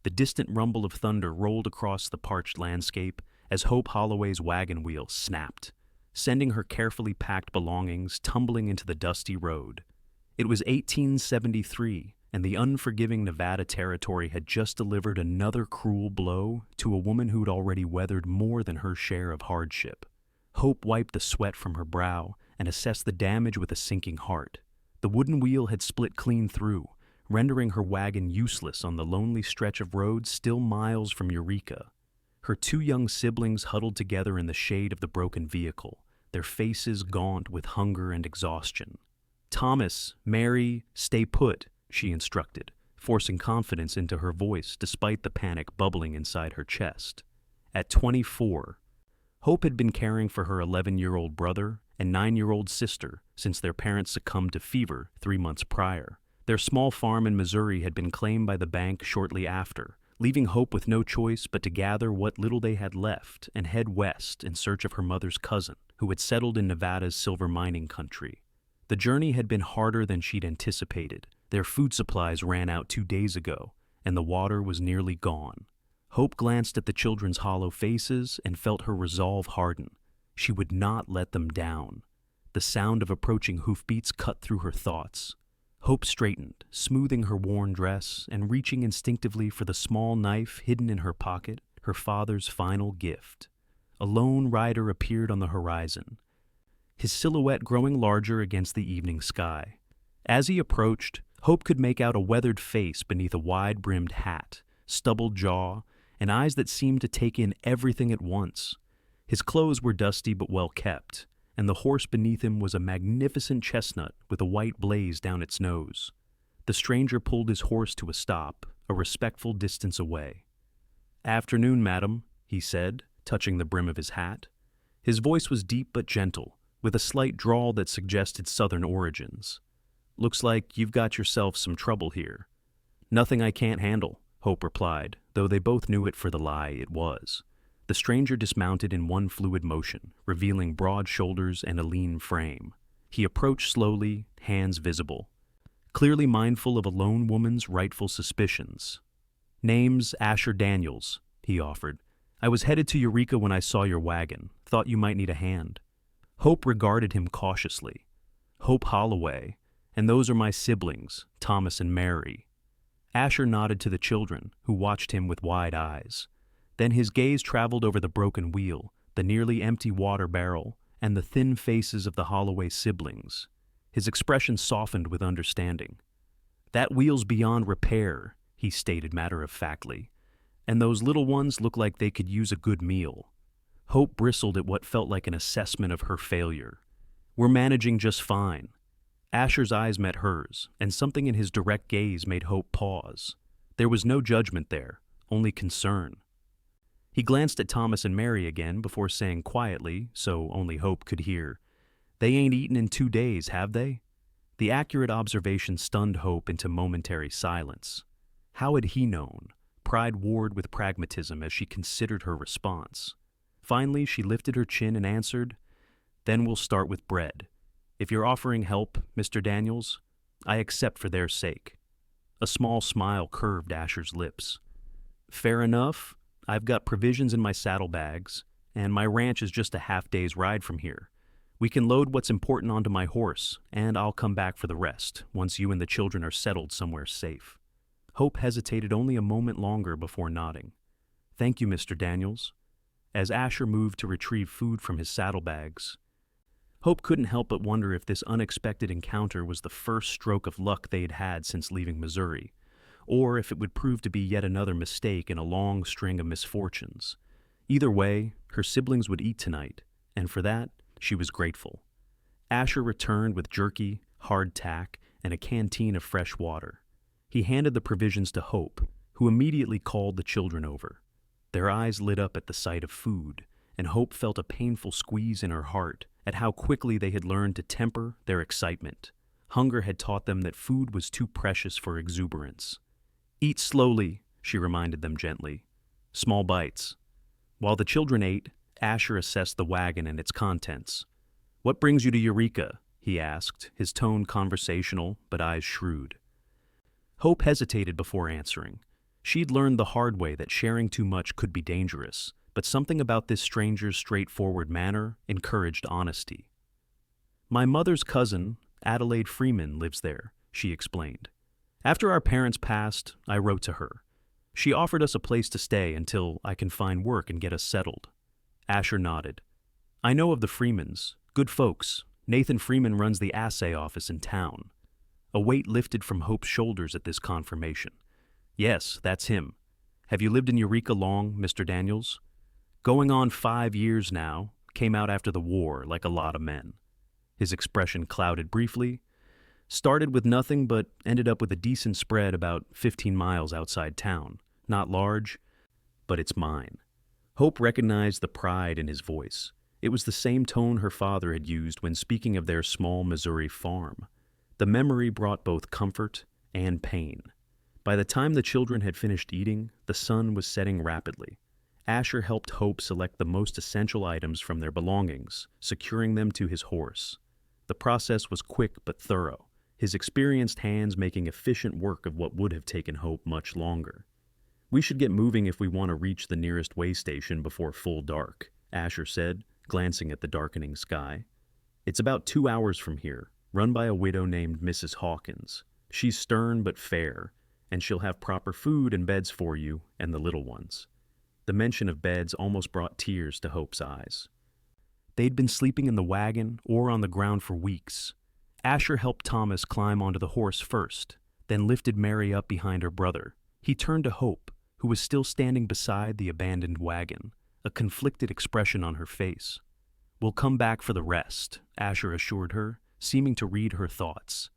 The distant rumble of thunder rolled across the parched landscape as Hope Holloway's wagon wheel snapped, sending her carefully packed belongings tumbling into the dusty road. It was 1873, and the unforgiving Nevada Territory had just delivered another cruel blow to a woman who'd already weathered more than her share of hardship. Hope wiped the sweat from her brow and assessed the damage with a sinking heart. The wooden wheel had split clean through, rendering her wagon useless on the lonely stretch of road still miles from Eureka. Her two young siblings huddled together in the shade of the broken vehicle, their faces gaunt with hunger and exhaustion. "Thomas, Mary, stay put," she instructed, forcing confidence into her voice despite the panic bubbling inside her chest. At 24, Hope had been caring for her 11-year-old brother and 9-year-old sister since their parents succumbed to fever 3 months prior. Their small farm in Missouri had been claimed by the bank shortly after, leaving Hope with no choice but to gather what little they had left and head west in search of her mother's cousin, who had settled in Nevada's silver mining country. The journey had been harder than she'd anticipated. Their food supplies ran out 2 days ago, and the water was nearly gone. Hope glanced at the children's hollow faces and felt her resolve harden. She would not let them down. The sound of approaching hoofbeats cut through her thoughts. Hope straightened, smoothing her worn dress and reaching instinctively for the small knife hidden in her pocket, her father's final gift. A lone rider appeared on the horizon, his silhouette growing larger against the evening sky. As he approached, Hope could make out a weathered face beneath a wide-brimmed hat, stubbled jaw, and eyes that seemed to take in everything at once. His clothes were dusty but well kept, and the horse beneath him was a magnificent chestnut with a white blaze down its nose. The stranger pulled his horse to a stop, a respectful distance away. "Afternoon, madam," he said, touching the brim of his hat. His voice was deep but gentle, with a slight drawl that suggested southern origins. "Looks like you've got yourself some trouble here." "Nothing I can't handle," Hope replied, though they both knew it for the lie it was. The stranger dismounted in one fluid motion, revealing broad shoulders and a lean frame. He approached slowly, hands visible, clearly mindful of a lone woman's rightful suspicions. "Name's Asher Daniels," he offered. "I was headed to Eureka when I saw your wagon. Thought you might need a hand." Hope regarded him cautiously. "Hope Holloway, and those are my siblings, Thomas and Mary." Asher nodded to the children, who watched him with wide eyes. Then his gaze traveled over the broken wheel, the nearly empty water barrel, and the thin faces of the Holloway siblings. His expression softened with understanding. "That wheel's beyond repair," he stated matter-of-factly, "and those little ones look like they could use a good meal." Hope bristled at what felt like an assessment of her failure. "We're managing just fine." Asher's eyes met hers, and something in his direct gaze made Hope pause. There was no judgment there, only concern. He glanced at Thomas and Mary again before saying quietly, so only Hope could hear, "They ain't eaten in 2 days, have they?" The accurate observation stunned Hope into momentary silence. How had he known? Pride warred with pragmatism as she considered her response. Finally, she lifted her chin and answered, "Then we'll start with bread. If you're offering help, Mr. Daniels, I accept for their sake." A small smile curved Asher's lips. "Fair enough. I've got provisions in my saddlebags, and my ranch is just a half-day's ride from here. We can load what's important onto my horse, and I'll come back for the rest, once you and the children are settled somewhere safe." Hope hesitated only a moment longer before nodding. "Thank you, Mr. Daniels." As Asher moved to retrieve food from his saddlebags, Hope couldn't help but wonder if this unexpected encounter was the first stroke of luck they'd had since leaving Missouri, or if it would prove to be yet another mistake in a long string of misfortunes. Either way, her siblings would eat tonight, and for that, she was grateful. Asher returned with jerky, hardtack, and a canteen of fresh water. He handed the provisions to Hope, who immediately called the children over. Their eyes lit up at the sight of food, and Hope felt a painful squeeze in her heart at how quickly they had learned to temper their excitement. Hunger had taught them that food was too precious for exuberance. "Eat slowly," she reminded them gently. "Small bites." While the children ate, Asher assessed the wagon and its contents. "What brings you to Eureka?" he asked, his tone conversational but eyes shrewd. Hope hesitated before answering. She'd learned the hard way that sharing too much could be dangerous, but something about this stranger's straightforward manner encouraged honesty. "My mother's cousin, Adelaide Freeman, lives there," she explained. "After our parents passed, I wrote to her. She offered us a place to stay until I can find work and get us settled." Asher nodded. "I know of the Freemans. Good folks. Nathan Freeman runs the assay office in town." A weight lifted from Hope's shoulders at this confirmation. "Yes, that's him. Have you lived in Eureka long, Mr. Daniels?" "Going on 5 years now. Came out after the war, like a lot of men." His expression clouded briefly. "Started with nothing, but ended up with a decent spread about 15 miles outside town. Not large, but it's mine." Hope recognized the pride in his voice. It was the same tone her father had used when speaking of their small Missouri farm. The memory brought both comfort and pain. By the time the children had finished eating, the sun was setting rapidly. Asher helped Hope select the most essential items from their belongings, securing them to his horse. The process was quick but thorough, his experienced hands making efficient work of what would have taken Hope much longer. "We should get moving if we want to reach the nearest way station before full dark," Asher said, glancing at the darkening sky. "It's about 2 hours from here, run by a widow named Mrs. Hawkins. She's stern but fair, and she'll have proper food and beds for you and the little ones." The mention of beds almost brought tears to Hope's eyes. They'd been sleeping in the wagon or on the ground for weeks. Asher helped Thomas climb onto the horse first, then lifted Mary up behind her brother. He turned to Hope, who was still standing beside the abandoned wagon, a conflicted expression on her face. "We'll come back for the rest," Asher assured her, seeming to read her thoughts.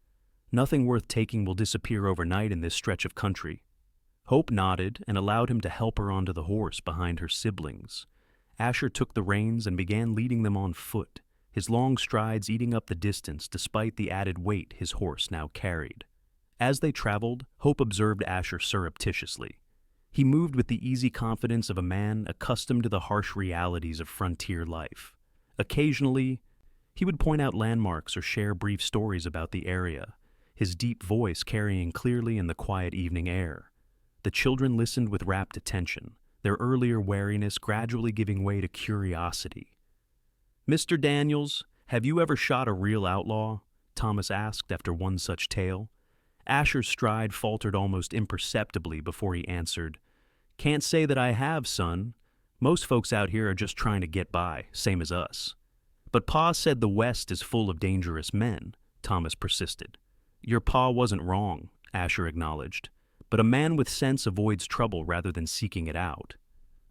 "Nothing worth taking will disappear overnight in this stretch of country." Hope nodded and allowed him to help her onto the horse behind her siblings. Asher took the reins and began leading them on foot, his long strides eating up the distance despite the added weight his horse now carried. As they traveled, Hope observed Asher surreptitiously. He moved with the easy confidence of a man accustomed to the harsh realities of frontier life. Occasionally, he would point out landmarks or share brief stories about the area, his deep voice carrying clearly in the quiet evening air. The children listened with rapt attention, their earlier wariness gradually giving way to curiosity. "Mr. Daniels, have you ever shot a real outlaw?" Thomas asked after one such tale. Asher's stride faltered almost imperceptibly before he answered, "Can't say that I have, son. Most folks out here are just trying to get by, same as us." "But Pa said the West is full of dangerous men," Thomas persisted. "Your pa wasn't wrong," Asher acknowledged. "But a man with sense avoids trouble rather than seeking it out."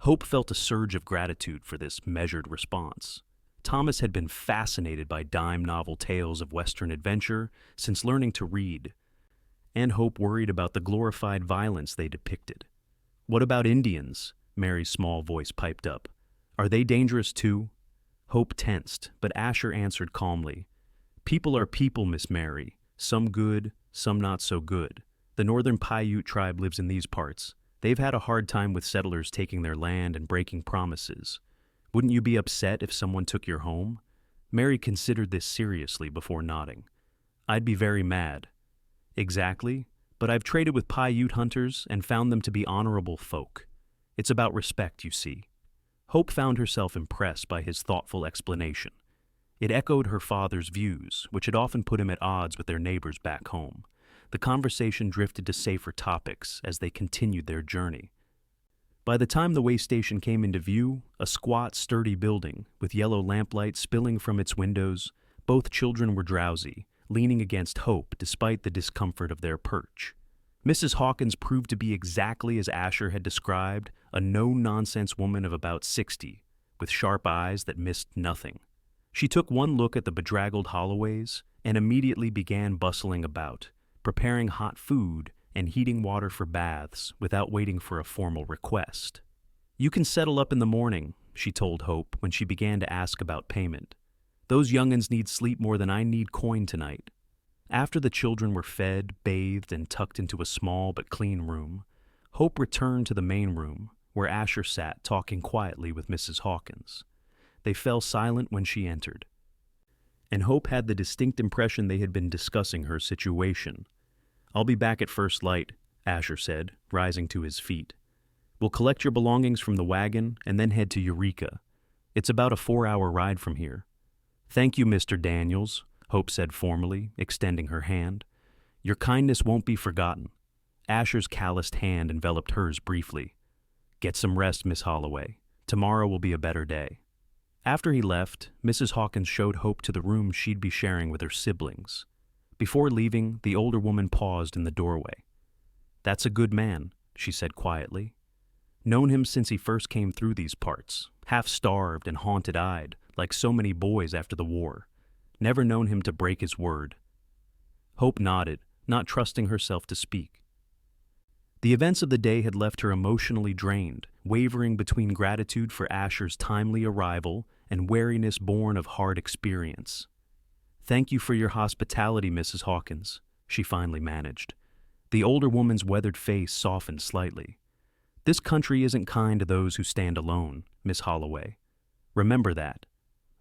Hope felt a surge of gratitude for this measured response. Thomas had been fascinated by dime novel tales of Western adventure since learning to read, and Hope worried about the glorified violence they depicted. "What about Indians?" Mary's small voice piped up. "Are they dangerous too?" Hope tensed, but Asher answered calmly. "People are people, Miss Mary. Some good, some not so good. The Northern Paiute tribe lives in these parts. They've had a hard time with settlers taking their land and breaking promises. Wouldn't you be upset if someone took your home?" Mary considered this seriously before nodding. "I'd be very mad." "Exactly, but I've traded with Paiute hunters and found them to be honorable folk. It's about respect, you see." Hope found herself impressed by his thoughtful explanation. It echoed her father's views, which had often put him at odds with their neighbors back home. The conversation drifted to safer topics as they continued their journey. By the time the way station came into view, a squat, sturdy building with yellow lamplight spilling from its windows, both children were drowsy, leaning against Hope despite the discomfort of their perch. Mrs. Hawkins proved to be exactly as Asher had described, a no-nonsense woman of about 60, with sharp eyes that missed nothing. She took one look at the bedraggled Holloways and immediately began bustling about, preparing hot food and heating water for baths without waiting for a formal request. "You can settle up in the morning," she told Hope when she began to ask about payment. "Those young'uns need sleep more than I need coin tonight." After the children were fed, bathed, and tucked into a small but clean room, Hope returned to the main room, where Asher sat talking quietly with Mrs. Hawkins. They fell silent when she entered, and Hope had the distinct impression they had been discussing her situation. "I'll be back at first light," Asher said, rising to his feet. "We'll collect your belongings from the wagon and then head to Eureka. It's about a 4-hour ride from here." "Thank you, Mr. Daniels," Hope said formally, extending her hand. "Your kindness won't be forgotten." Asher's calloused hand enveloped hers briefly. "Get some rest, Miss Holloway. Tomorrow will be a better day." After he left, Mrs. Hawkins showed Hope to the room she'd be sharing with her siblings. Before leaving, the older woman paused in the doorway. "That's a good man," she said quietly. "Known him since he first came through these parts, half-starved and haunted-eyed, like so many boys after the war. Never known him to break his word." Hope nodded, not trusting herself to speak. The events of the day had left her emotionally drained, wavering between gratitude for Asher's timely arrival and wariness born of hard experience. "Thank you for your hospitality, Mrs. Hawkins," she finally managed. The older woman's weathered face softened slightly. "This country isn't kind to those who stand alone, Miss Holloway. Remember that."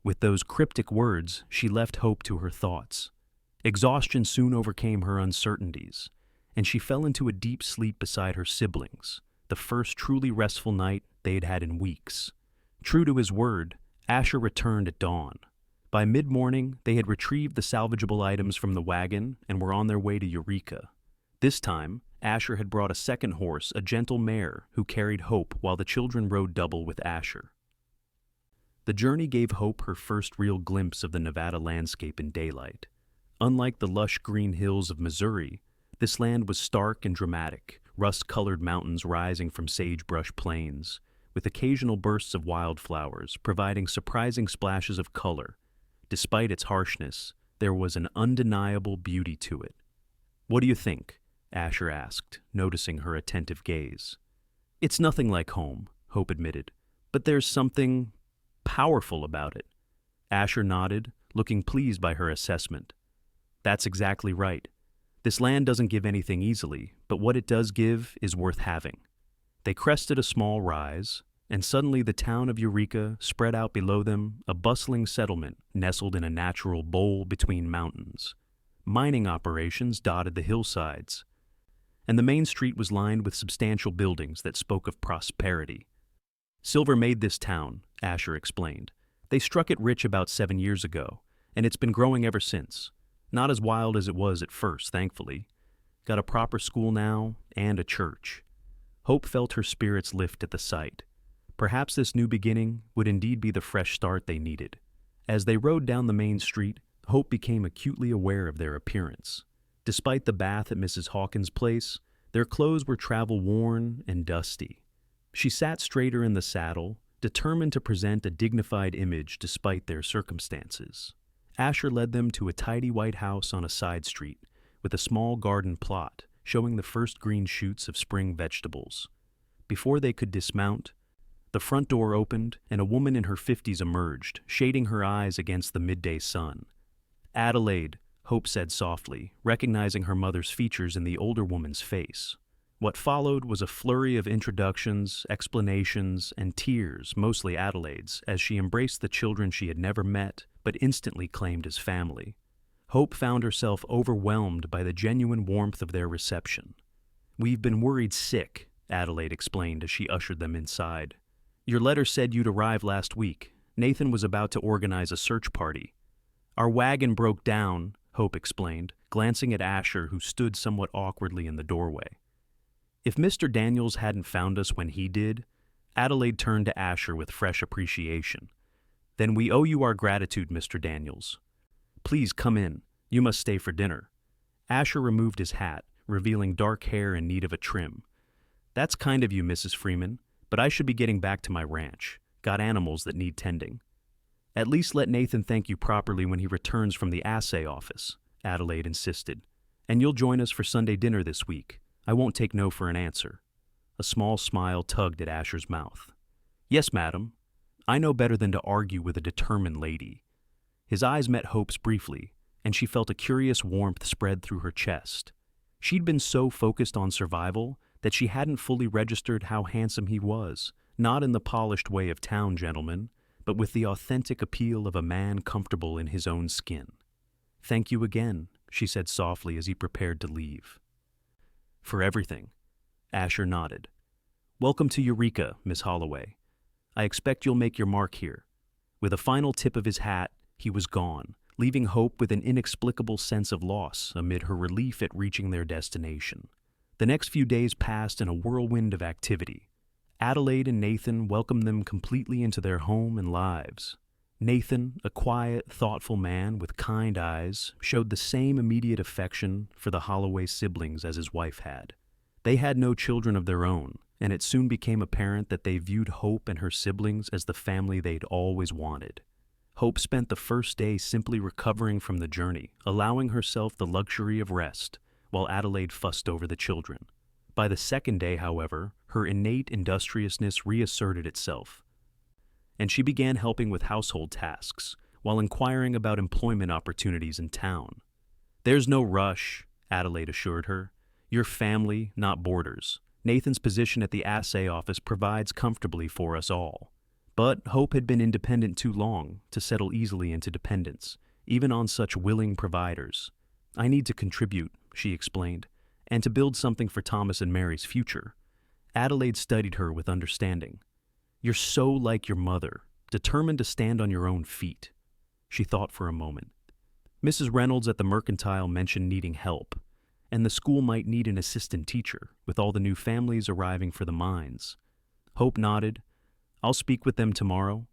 With those cryptic words, she left Hope to her thoughts. Exhaustion soon overcame her uncertainties, and she fell into a deep sleep beside her siblings, the first truly restful night they had had in weeks. True to his word, Asher returned at dawn. By mid-morning, they had retrieved the salvageable items from the wagon and were on their way to Eureka. This time, Asher had brought a second horse, a gentle mare, who carried Hope while the children rode double with Asher. The journey gave Hope her first real glimpse of the Nevada landscape in daylight. Unlike the lush green hills of Missouri, this land was stark and dramatic, rust-colored mountains rising from sagebrush plains, with occasional bursts of wildflowers providing surprising splashes of color. Despite its harshness, there was an undeniable beauty to it. "What do you think?" Asher asked, noticing her attentive gaze. "It's nothing like home," Hope admitted, "but there's something powerful about it." Asher nodded, looking pleased by her assessment. "That's exactly right. This land doesn't give anything easily, but what it does give is worth having." They crested a small rise, and suddenly the town of Eureka spread out below them, a bustling settlement nestled in a natural bowl between mountains. Mining operations dotted the hillsides, and the main street was lined with substantial buildings that spoke of prosperity. "Silver made this town," Asher explained. "They struck it rich about 7 years ago, and it's been growing ever since. Not as wild as it was at first, thankfully. Got a proper school now, and a church." Hope felt her spirits lift at the sight. Perhaps this new beginning would indeed be the fresh start they needed. As they rode down the main street, Hope became acutely aware of their appearance. Despite the bath at Mrs. Hawkins' place, their clothes were travel-worn and dusty. She sat straighter in the saddle, determined to present a dignified image despite their circumstances. Asher led them to a tidy white house on a side street, with a small garden plot showing the first green shoots of spring vegetables. Before they could dismount, the front door opened and a woman in her 50s emerged, shading her eyes against the midday sun. "Adelaide," Hope said softly, recognizing her mother's features in the older woman's face. What followed was a flurry of introductions, explanations, and tears, mostly Adelaide's, as she embraced the children she had never met but instantly claimed as family. Hope found herself overwhelmed by the genuine warmth of their reception. "We've been worried sick," Adelaide explained as she ushered them inside. "Your letter said you'd arrive last week. Nathan was about to organize a search party." "Our wagon broke down," Hope explained, glancing at Asher, who stood somewhat awkwardly in the doorway. "If Mr. Daniels hadn't found us when he did," Adelaide turned to Asher with fresh appreciation. "Then we owe you our gratitude, Mr. Daniels. Please come in. You must stay for dinner." Asher removed his hat, revealing dark hair in need of a trim. "That's kind of you, Mrs. Freeman, but I should be getting back to my ranch. Got animals that need tending." "At least let Nathan thank you properly when he returns from the assay office," Adelaide insisted. "And you'll join us for Sunday dinner this week. I won't take no for an answer." A small smile tugged at Asher's mouth. "Yes, madam. I know better than to argue with a determined lady." His eyes met Hope's briefly, and she felt a curious warmth spread through her chest. She'd been so focused on survival that she hadn't fully registered how handsome he was, not in the polished way of town gentlemen, but with the authentic appeal of a man comfortable in his own skin. "Thank you again," she said softly as he prepared to leave. "For everything," Asher nodded. "Welcome to Eureka, Miss Holloway. I expect you'll make your mark here." With a final tip of his hat, he was gone, leaving Hope with an inexplicable sense of loss amid her relief at reaching their destination. The next few days passed in a whirlwind of activity. Adelaide and Nathan welcomed them completely into their home and lives. Nathan, a quiet, thoughtful man with kind eyes, showed the same immediate affection for the Holloway siblings as his wife had. They had no children of their own, and it soon became apparent that they viewed Hope and her siblings as the family they'd always wanted. Hope spent the first day simply recovering from the journey, allowing herself the luxury of rest, while Adelaide fussed over the children. By the second day, however, her innate industriousness reasserted itself, and she began helping with household tasks, while inquiring about employment opportunities in town. "There's no rush," Adelaide assured her. "You're family, not boarders. Nathan's position at the assay office provides comfortably for us all." But Hope had been independent too long to settle easily into dependence, even on such willing providers. "I need to contribute," she explained, "and to build something for Thomas and Mary's future." Adelaide studied her with understanding. "You're so like your mother, determined to stand on your own feet." She thought for a moment. Mrs. Reynolds at the Mercantile mentioned needing help, and the school might need an assistant teacher, with all the new families arriving for the mines. Hope nodded. "I'll speak with them tomorrow."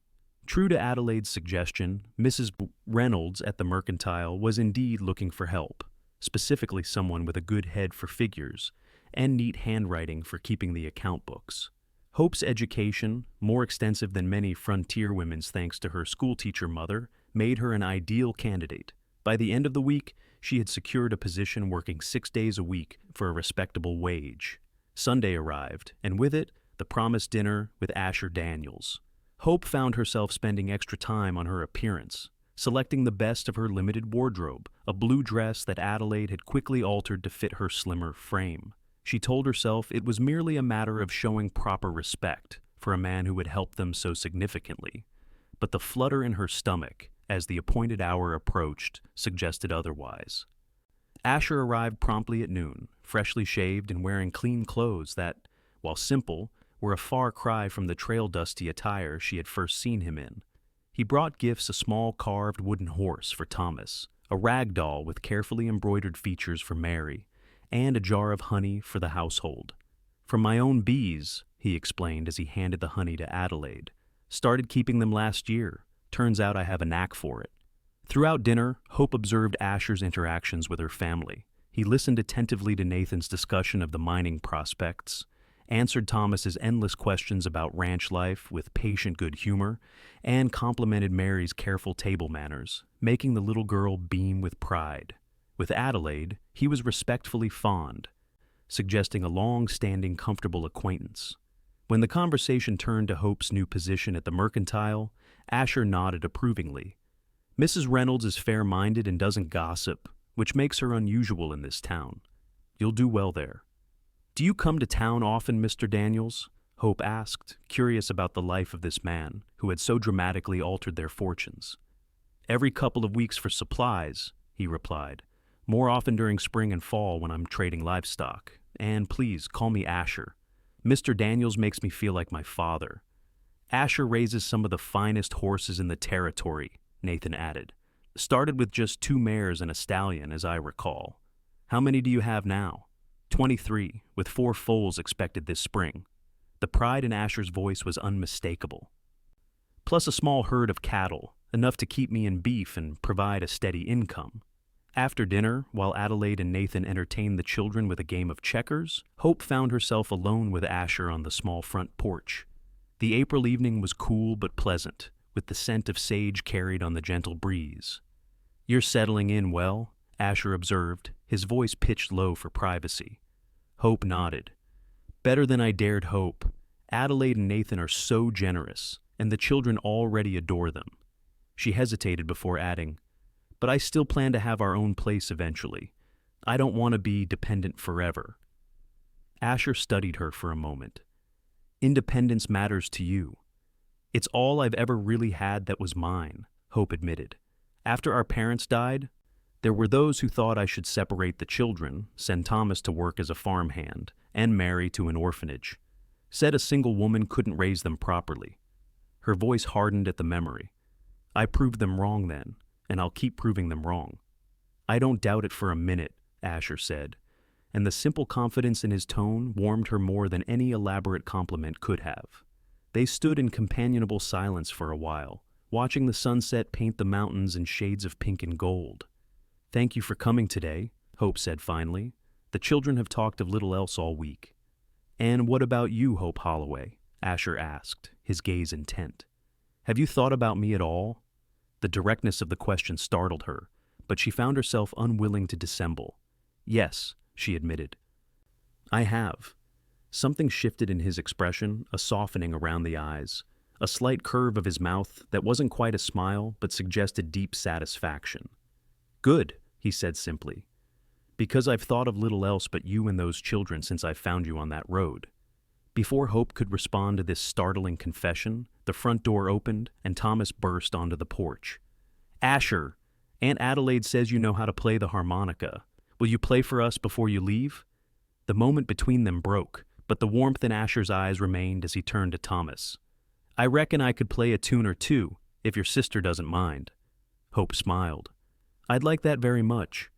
True to Adelaide's suggestion, Mrs. Reynolds at the Mercantile was indeed looking for help, specifically someone with a good head for figures and neat handwriting for keeping the account books. Hope's education, more extensive than many frontier women's thanks to her schoolteacher mother, made her an ideal candidate. By the end of the week, she had secured a position working 6 days a week for a respectable wage. Sunday arrived, and with it, the promised dinner with Asher Daniels. Hope found herself spending extra time on her appearance, selecting the best of her limited wardrobe, a blue dress that Adelaide had quickly altered to fit her slimmer frame. She told herself it was merely a matter of showing proper respect for a man who had helped them so significantly. But the flutter in her stomach, as the appointed hour approached, suggested otherwise. Asher arrived promptly at noon, freshly shaved and wearing clean clothes that, while simple, were a far cry from the trail-dusty attire she had first seen him in. He brought gifts: a small carved wooden horse for Thomas, a rag doll with carefully embroidered features for Mary, and a jar of honey for the household. "From my own bees," he explained as he handed the honey to Adelaide. "Started keeping them last year. Turns out I have a knack for it." Throughout dinner, Hope observed Asher's interactions with her family. He listened attentively to Nathan's discussion of the mining prospects, answered Thomas's endless questions about ranch life with patient good humor, and complimented Mary's careful table manners, making the little girl beam with pride. With Adelaide, he was respectfully fond, suggesting a long-standing, comfortable acquaintance. When the conversation turned to Hope's new position at the Mercantile, Asher nodded approvingly. "Mrs. Reynolds is fair-minded and doesn't gossip, which makes her unusual in this town. You'll do well there." "Do you come to town often, Mr. Daniels?" Hope asked, curious about the life of this man who had so dramatically altered their fortunes. "Every couple of weeks for supplies," he replied. "More often during spring and fall when I'm trading livestock. And please, call me Asher. Mr. Daniels makes me feel like my father." "Asher raises some of the finest horses in the territory," Nathan added. "Started with just 2 mares and a stallion, as I recall. How many do you have now?" 23, with 4 foals expected this spring." The pride in Asher's voice was unmistakable. "Plus a small herd of cattle, enough to keep me in beef and provide a steady income." After dinner, while Adelaide and Nathan entertained the children with a game of checkers, Hope found herself alone with Asher on the small front porch. The April evening was cool but pleasant, with the scent of sage carried on the gentle breeze. "You're settling in well," Asher observed, his voice pitched low for privacy. Hope nodded. "Better than I dared hope. Adelaide and Nathan are so generous, and the children already adore them." She hesitated before adding, "But I still plan to have our own place eventually. I don't want to be dependent forever." Asher studied her for a moment. "Independence matters to you." "It's all I've ever really had that was mine," Hope admitted. "After our parents died, There were those who thought I should separate the children, send Thomas to work as a farmhand, and Mary to an orphanage. Said a single woman couldn't raise them properly. Her voice hardened at the memory. I proved them wrong then, and I'll keep proving them wrong. I don't doubt it for a minute, Asher said, and the simple confidence in his tone warmed her more than any elaborate compliment could have. They stood in companionable silence for a while, watching the sunset paint the mountains in shades of pink and gold. Thank you for coming today, Hope said finally. The children have talked of little else all week. And what about you, Hope Holloway? Asher asked, his gaze intent. Have you thought about me at all? The directness of the question startled her, but she found herself unwilling to dissemble. Yes, she admitted. I have. Something shifted in his expression, a softening around the eyes, a slight curve of his mouth that wasn't quite a smile but suggested deep satisfaction. Good, he said simply. Because I've thought of little else but you and those children since I found you on that road. Before Hope could respond to this startling confession, the front door opened and Thomas burst onto the porch. Asher, Aunt Adelaide says you know how to play the harmonica. Will you play for us before you leave? The moment between them broke, but the warmth in Asher's eyes remained as he turned to Thomas. I reckon I could play a tune or two, if your sister doesn't mind. Hope smiled. I'd like that very much.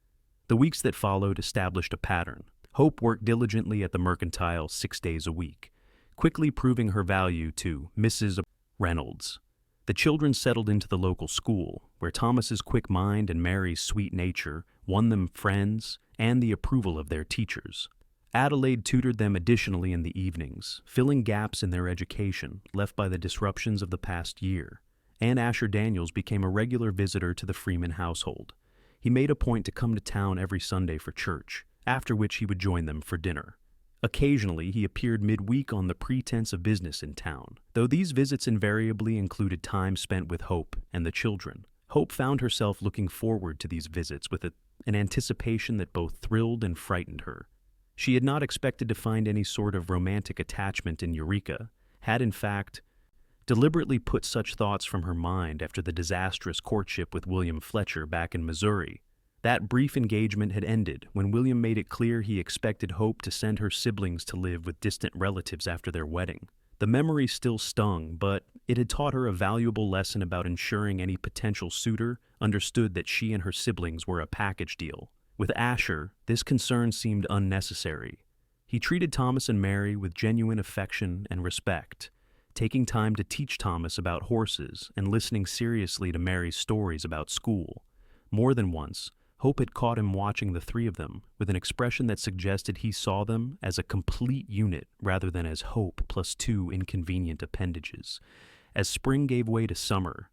The weeks that followed established a pattern. Hope worked diligently at the mercantile 6 days a week, quickly proving her value to Mrs. Reynolds. The children settled into the local school, where Thomas's quick mind and Mary's sweet nature won them friends and the approval of their teachers. Adelaide tutored them additionally in the evenings, filling gaps in their education left by the disruptions of the past year, and Asher Daniels became a regular visitor to the Freeman household. He made a point to come to town every Sunday for church, after which he would join them for dinner. Occasionally, he appeared midweek on the pretense of business in town, though these visits invariably included time spent with Hope and the children. Hope found herself looking forward to these visits with an anticipation that both thrilled and frightened her. She had not expected to find any sort of romantic attachment in Eureka, had in fact deliberately put such thoughts from her mind after the disastrous courtship with William Fletcher back in Missouri. That brief engagement had ended when William made it clear he expected Hope to send her siblings to live with distant relatives after their wedding. The memory still stung, but it had taught her a valuable lesson about ensuring any potential suitor understood that she and her siblings were a package deal. With Asher, this concern seemed unnecessary. He treated Thomas and Mary with genuine affection and respect, taking time to teach Thomas about horses and listening seriously to Mary's stories about school. More than once, Hope had caught him watching the three of them with an expression that suggested he saw them as a complete unit rather than as Hope plus two inconvenient appendages. As spring gave way to summer,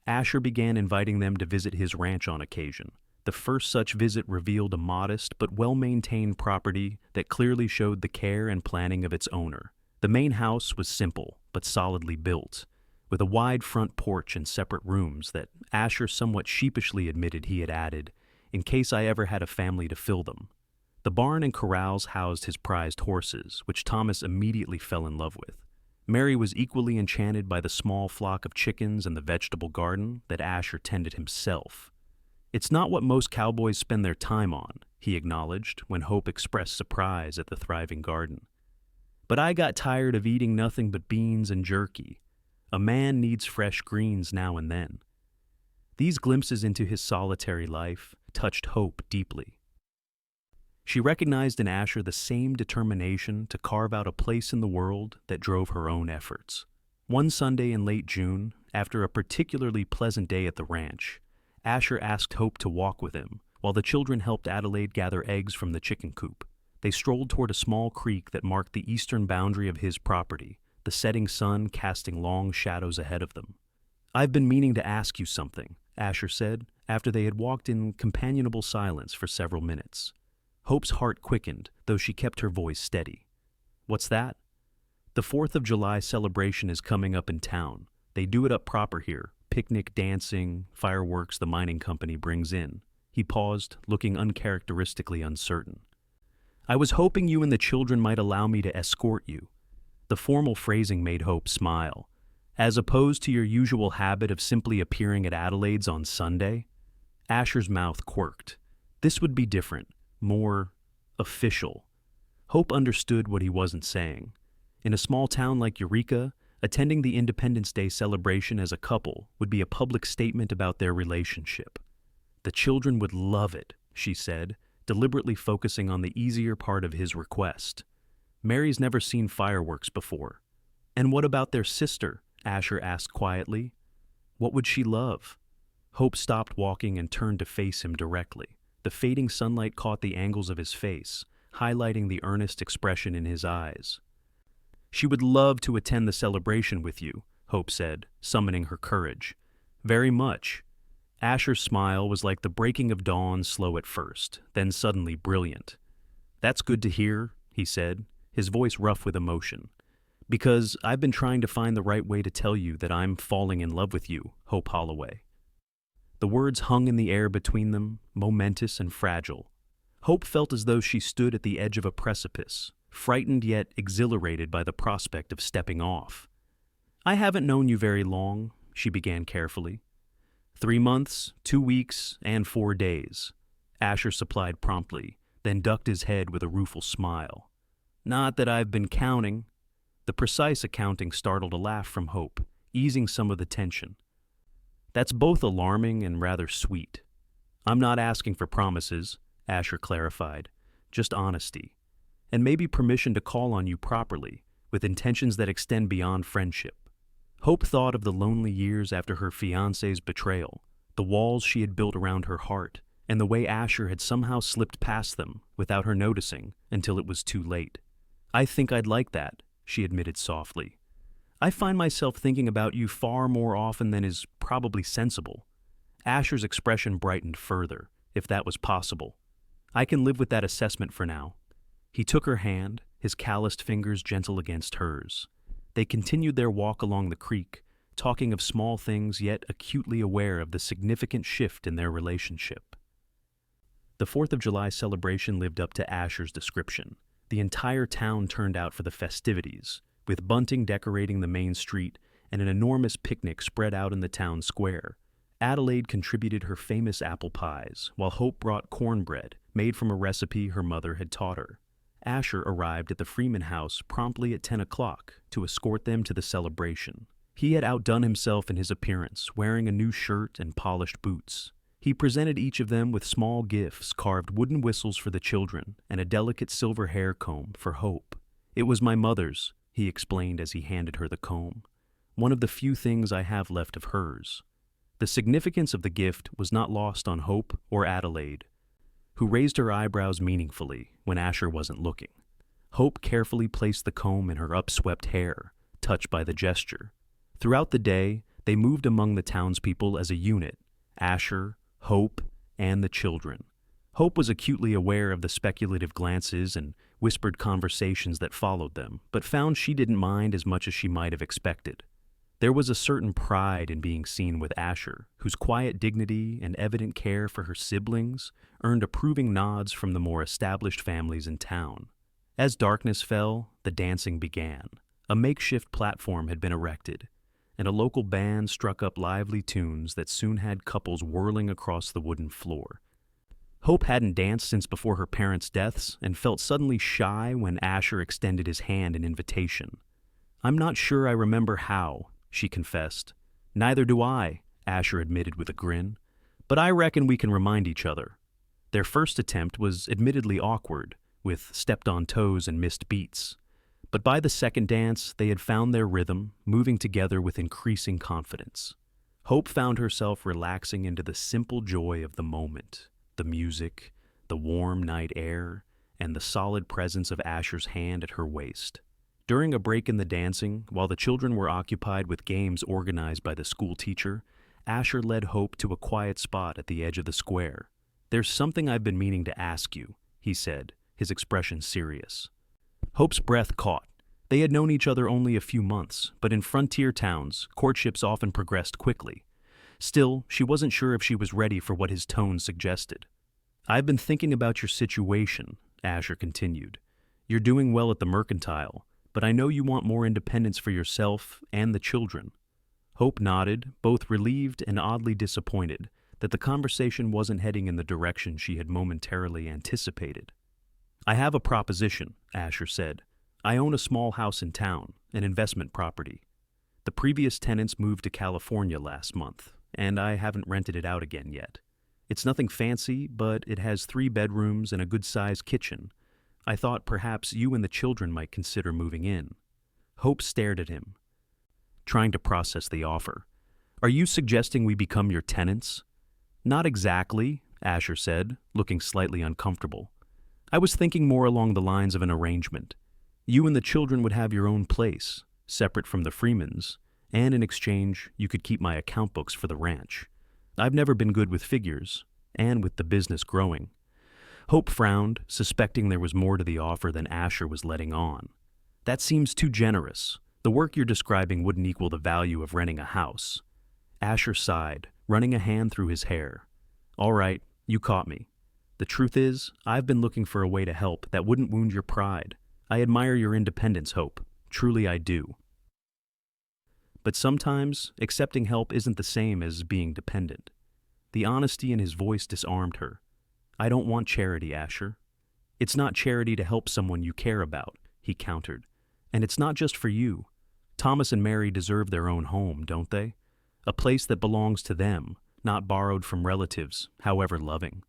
Asher began inviting them to visit his ranch on occasion. The first such visit revealed a modest but well-maintained property that clearly showed the care and planning of its owner. The main house was simple but solidly built, with a wide front porch and separate rooms that Asher somewhat sheepishly admitted he had added in case I ever had a family to fill them. The barn and corrals housed his prized horses, which Thomas immediately fell in love with. Mary was equally enchanted by the small flock of chickens and the vegetable garden that Asher tended himself. It's not what most cowboys spend their time on, he acknowledged when Hope expressed surprise at the thriving garden. But I got tired of eating nothing but beans and jerky. A man needs fresh greens now and then. These glimpses into his solitary life touched Hope deeply. She recognized in Asher the same determination to carve out a place in the world that drove her own efforts. One Sunday in late June, after a particularly pleasant day at the ranch, Asher asked Hope to walk with him, while the children helped Adelaide gather eggs from the chicken coop. They strolled toward a small creek that marked the eastern boundary of his property, the setting sun casting long shadows ahead of them. I've been meaning to ask you something, Asher said, after they had walked in companionable silence for several minutes. Hope's heart quickened, though she kept her voice steady. What's that? The 4th of July celebration is coming up in town. They do it up proper here. Picnic, dancing, fireworks the mining company brings in. He paused, looking uncharacteristically uncertain. I was hoping you and the children might allow me to escort you. The formal phrasing made Hope smile. As opposed to your usual habit of simply appearing at Adelaide's on Sunday? Asher's mouth quirked. This would be different, more official. Hope understood what he wasn't saying. In a small town like Eureka, attending the Independence Day celebration as a couple would be a public statement about their relationship. The children would love it, she said, deliberately focusing on the easier part of his request. Mary's never seen fireworks before. And what about their sister? Asher asked quietly. What would she love? Hope stopped walking and turned to face him directly. The fading sunlight caught the angles of his face, highlighting the earnest expression in his eyes. She would love to attend the celebration with you, Hope said, summoning her courage. Very much. Asher's smile was like the breaking of dawn, slow at first, then suddenly brilliant. That's good to hear, he said, his voice rough with emotion. Because I've been trying to find the right way to tell you that I'm falling in love with you, Hope Holloway. The words hung in the air between them, momentous and fragile. Hope felt as though she stood at the edge of a precipice, frightened yet exhilarated by the prospect of stepping off. I haven't known you very long, she began carefully. 3 months, 2 weeks, and 4 days. Asher supplied promptly, then ducked his head with a rueful smile. Not that I've been counting. The precise accounting startled a laugh from Hope, easing some of the tension. That's both alarming and rather sweet. I'm not asking for promises, Asher clarified, just honesty. And maybe permission to call on you properly, with intentions that extend beyond friendship. Hope thought of the lonely years after her fiancé's betrayal, the walls she had built around her heart, and the way Asher had somehow slipped past them without her noticing until it was too late. I think I'd like that, she admitted softly. I find myself thinking about you far more often than is probably sensible. Asher's expression brightened further, if that was possible. I can live with that assessment for now. He took her hand, his calloused fingers gentle against hers. They continued their walk along the creek, talking of small things yet acutely aware of the significant shift in their relationship. The 4th of July celebration lived up to Asher's description. The entire town turned out for the festivities, with bunting decorating the main street and an enormous picnic spread out in the town square. Adelaide contributed her famous apple pies, while Hope brought cornbread, made from a recipe her mother had taught her. Asher arrived at the Freeman house promptly at 10 o'clock to escort them to the celebration. He had outdone himself in his appearance, wearing a new shirt and polished boots. He presented each of them with small gifts, carved wooden whistles for the children, and a delicate silver hair comb for Hope. It was my mother's, he explained as he handed her the comb. One of the few things I have left of hers. The significance of the gift was not lost on Hope or Adelaide, who raised her eyebrows meaningfully when Asher wasn't looking. Hope carefully placed the comb in her upswept hair, touched by the gesture. Throughout the day, they moved among the townspeople as a unit, Asher, Hope, and the children. Hope was acutely aware of the speculative glances and whispered conversations that followed them, but found she didn't mind as much as she might have expected. There was a certain pride in being seen with Asher, whose quiet dignity and evident care for her siblings earned approving nods from the more established families in town. As darkness fell, the dancing began. A makeshift platform had been erected, and a local band struck up lively tunes that soon had couples whirling across the wooden floor. Hope hadn't danced since before her parents' deaths and felt suddenly shy when Asher extended his hand in invitation. I'm not sure I remember how, she confessed. Neither do I, Asher admitted with a grin. But I reckon we can remind each other. Their first attempt was admittedly awkward, with stepped-on toes and missed beats. But by the second dance, they had found their rhythm, moving together with increasing confidence. Hope found herself relaxing into the simple joy of the moment, the music, the warm night air, and the solid presence of Asher's hand at her waist. During a break in the dancing, while the children were occupied with games organized by the school teacher, Asher led Hope to a quiet spot at the edge of the square. There's something I've been meaning to ask you, he said, his expression serious. Hope's breath caught. They had known each other only a few months, but in frontier towns, courtships often progressed quickly. Still, she wasn't sure if she was ready for what his tone suggested. I've been thinking about your situation, Asher continued. You're doing well at the mercantile, but I know you want more independence for yourself and the children. Hope nodded, both relieved and oddly disappointed, that the conversation wasn't heading in the direction she had momentarily anticipated. "I have a proposition," Asher said. "I own a small house in town, an investment property. The previous tenants moved to California last month, and I haven't rented it out again yet. It's nothing fancy, but it has 3 bedrooms and a good-sized kitchen. I thought perhaps you and the children might consider moving in." Hope stared at him, trying to process the offer. "Are you suggesting we become your tenants?" "Not exactly," Asher said, looking slightly uncomfortable. "I was thinking more along the lines of an arrangement. You and the children would have your own place, separate from the Freemans, and in exchange, you could keep my account books for the ranch. I've never been good with figures, and with the business growing." Hope frowned, suspecting there was more to the offer than Asher was letting on. "That seems too generous. The work you're describing wouldn't equal the value of renting a house." Asher sighed, running a hand through his hair. "All right, you caught me. The truth is, I've been looking for a way to help that wouldn't wound your pride. I admire your independence, Hope. Truly I do. But sometimes, accepting help isn't the same as being dependent." The honesty in his voice disarmed her. "I don't want charity, Asher." "It's not charity to help someone you care about," he countered. "And it's not just for you. Thomas and Mary deserve their own home, don't they? A place that belongs to them, not borrowed from relatives, however loving."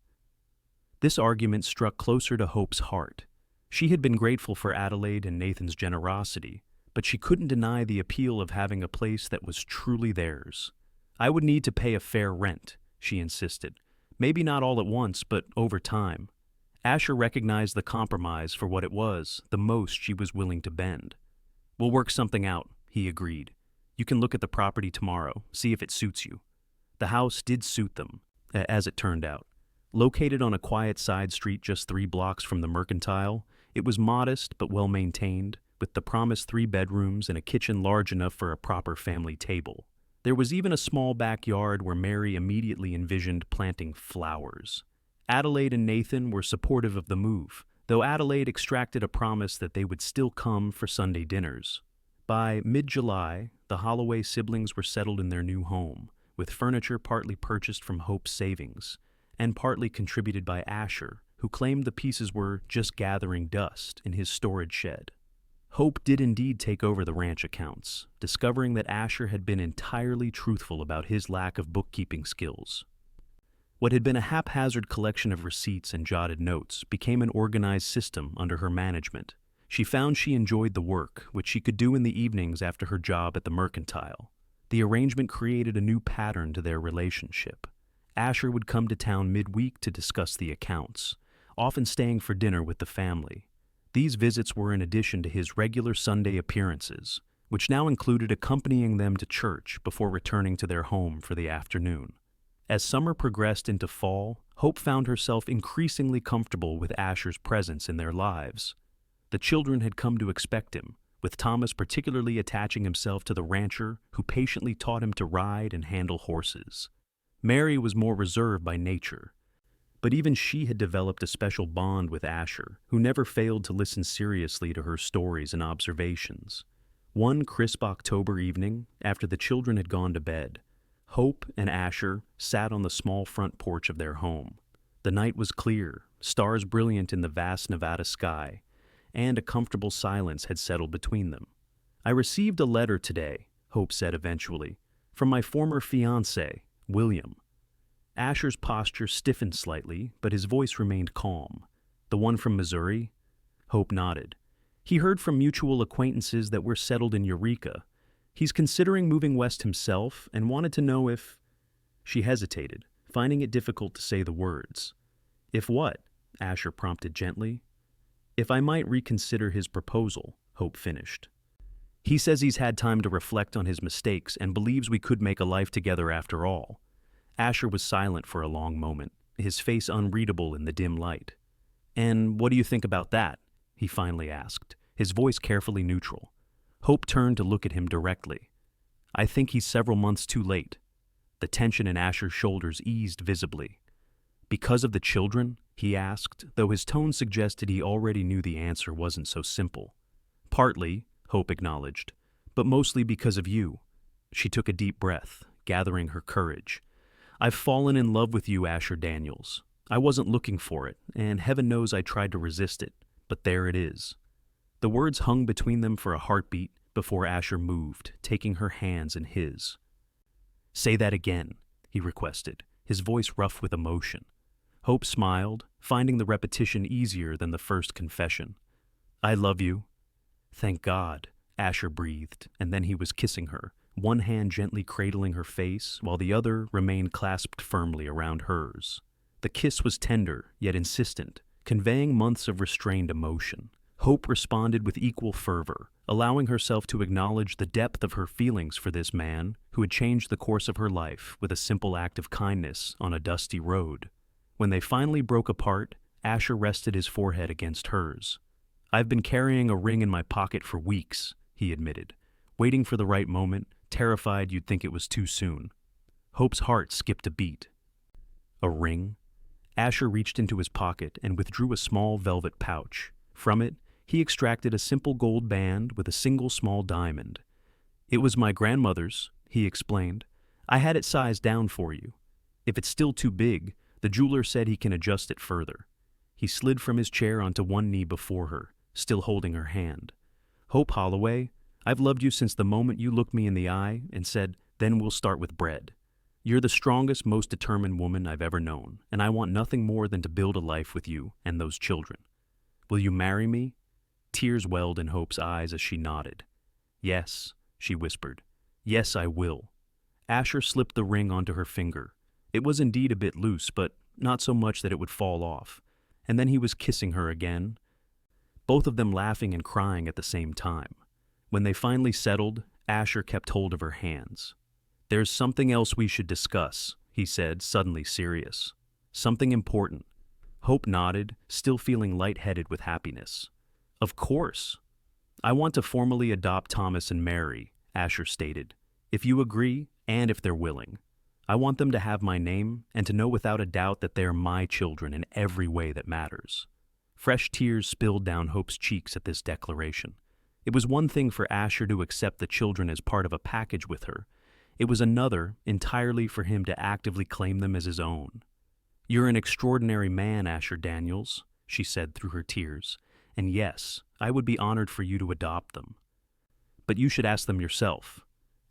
This argument struck closer to Hope's heart. She had been grateful for Adelaide and Nathan's generosity, but she couldn't deny the appeal of having a place that was truly theirs. "I would need to pay a fair rent," she insisted. "Maybe not all at once, but over time." Asher recognized the compromise for what it was, the most she was willing to bend. "We'll work something out," he agreed. "You can look at the property tomorrow, see if it suits you." The house did suit them, as it turned out. Located on a quiet side street just 3 blocks from the Mercantile, it was modest but well-maintained, with the promised 3 bedrooms and a kitchen large enough for a proper family table. There was even a small backyard where Mary immediately envisioned planting flowers. Adelaide and Nathan were supportive of the move, though Adelaide extracted a promise that they would still come for Sunday dinners. By mid-July, the Holloway siblings were settled in their new home, with furniture partly purchased from Hope's savings, and partly contributed by Asher, who claimed the pieces were just gathering dust in his storage shed. Hope did indeed take over the ranch accounts, discovering that Asher had been entirely truthful about his lack of bookkeeping skills. What had been a haphazard collection of receipts and jotted notes became an organized system under her management. She found she enjoyed the work, which she could do in the evenings after her job at the Mercantile. The arrangement created a new pattern to their relationship. Asher would come to town midweek to discuss the accounts, often staying for dinner with the family. These visits were in addition to his regular Sunday appearances, which now included accompanying them to church before returning to their home for the afternoon. As summer progressed into fall, Hope found herself increasingly comfortable with Asher's presence in their lives. The children had come to expect him, with Thomas particularly attaching himself to the rancher who patiently taught him to ride and handle horses. Mary was more reserved by nature, but even she had developed a special bond with Asher, who never failed to listen seriously to her stories and observations. One crisp October evening, after the children had gone to bed, Hope and Asher sat on the small front porch of their home. The night was clear, stars brilliant in the vast Nevada sky, and a comfortable silence had settled between them. "I received a letter today," Hope said eventually, "from my former fiancé, William." Asher's posture stiffened slightly, but his voice remained calm. "The one from Missouri?" Hope nodded. "He heard from mutual acquaintances that we're settled in Eureka. He's considering moving west himself and wanted to know if—" She hesitated, finding it difficult to say the words. "If what?" Asher prompted gently. "If I might reconsider his proposal," Hope finished. "He says he's had time to reflect on his mistakes and believes we could make a life together after all." Asher was silent for a long moment, his face unreadable in the dim light. "And what do you think about that?" he finally asked, his voice carefully neutral. Hope turned to look at him directly. "I think he's several months too late." The tension in Asher's shoulders eased visibly. "Because of the children?" he asked, though his tone suggested he already knew the answer wasn't so simple. "Partly," Hope acknowledged, "but mostly because of you." She took a deep breath, gathering her courage. I've fallen in love with you, Asher Daniels. I wasn't looking for it, and heaven knows I tried to resist it, but there it is. The words hung between them for a heartbeat before Asher moved, taking her hands in his. Say that again, he requested, his voice rough with emotion. Hope smiled, finding the repetition easier than the first confession. I love you. Thank God, Asher breathed, and then he was kissing her, one hand gently cradling her face, while the other remained clasped firmly around hers. The kiss was tender, yet insistent, conveying months of restrained emotion. Hope responded with equal fervor, allowing herself to acknowledge the depth of her feelings for this man who had changed the course of her life with a simple act of kindness on a dusty road. When they finally broke apart, Asher rested his forehead against hers. I've been carrying a ring in my pocket for weeks, he admitted, waiting for the right moment, terrified you'd think it was too soon. Hope's heart skipped a beat. A ring? Asher reached into his pocket and withdrew a small velvet pouch. From it, he extracted a simple gold band with a single small diamond. It was my grandmother's, he explained. I had it sized down for you. If it's still too big, the jeweler said he can adjust it further. He slid from his chair onto one knee before her, still holding her hand. Hope Holloway, I've loved you since the moment you looked me in the eye and said, then we'll start with bread. You're the strongest, most determined woman I've ever known, and I want nothing more than to build a life with you and those children. Will you marry me? Tears welled in Hope's eyes as she nodded. Yes, she whispered. Yes, I will. Asher slipped the ring onto her finger. It was indeed a bit loose, but not so much that it would fall off. And then he was kissing her again, both of them laughing and crying at the same time. When they finally settled, Asher kept hold of her hands. There's something else we should discuss, he said, suddenly serious. Something important. Hope nodded, still feeling lightheaded with happiness. Of course. I want to formally adopt Thomas and Mary, Asher stated. If you agree, and if they're willing. I want them to have my name and to know without a doubt that they are my children in every way that matters. Fresh tears spilled down Hope's cheeks at this declaration. It was one thing for Asher to accept the children as part of a package with her. It was another entirely for him to actively claim them as his own. You're an extraordinary man, Asher Daniels, she said through her tears, and yes, I would be honored for you to adopt them. But you should ask them yourself.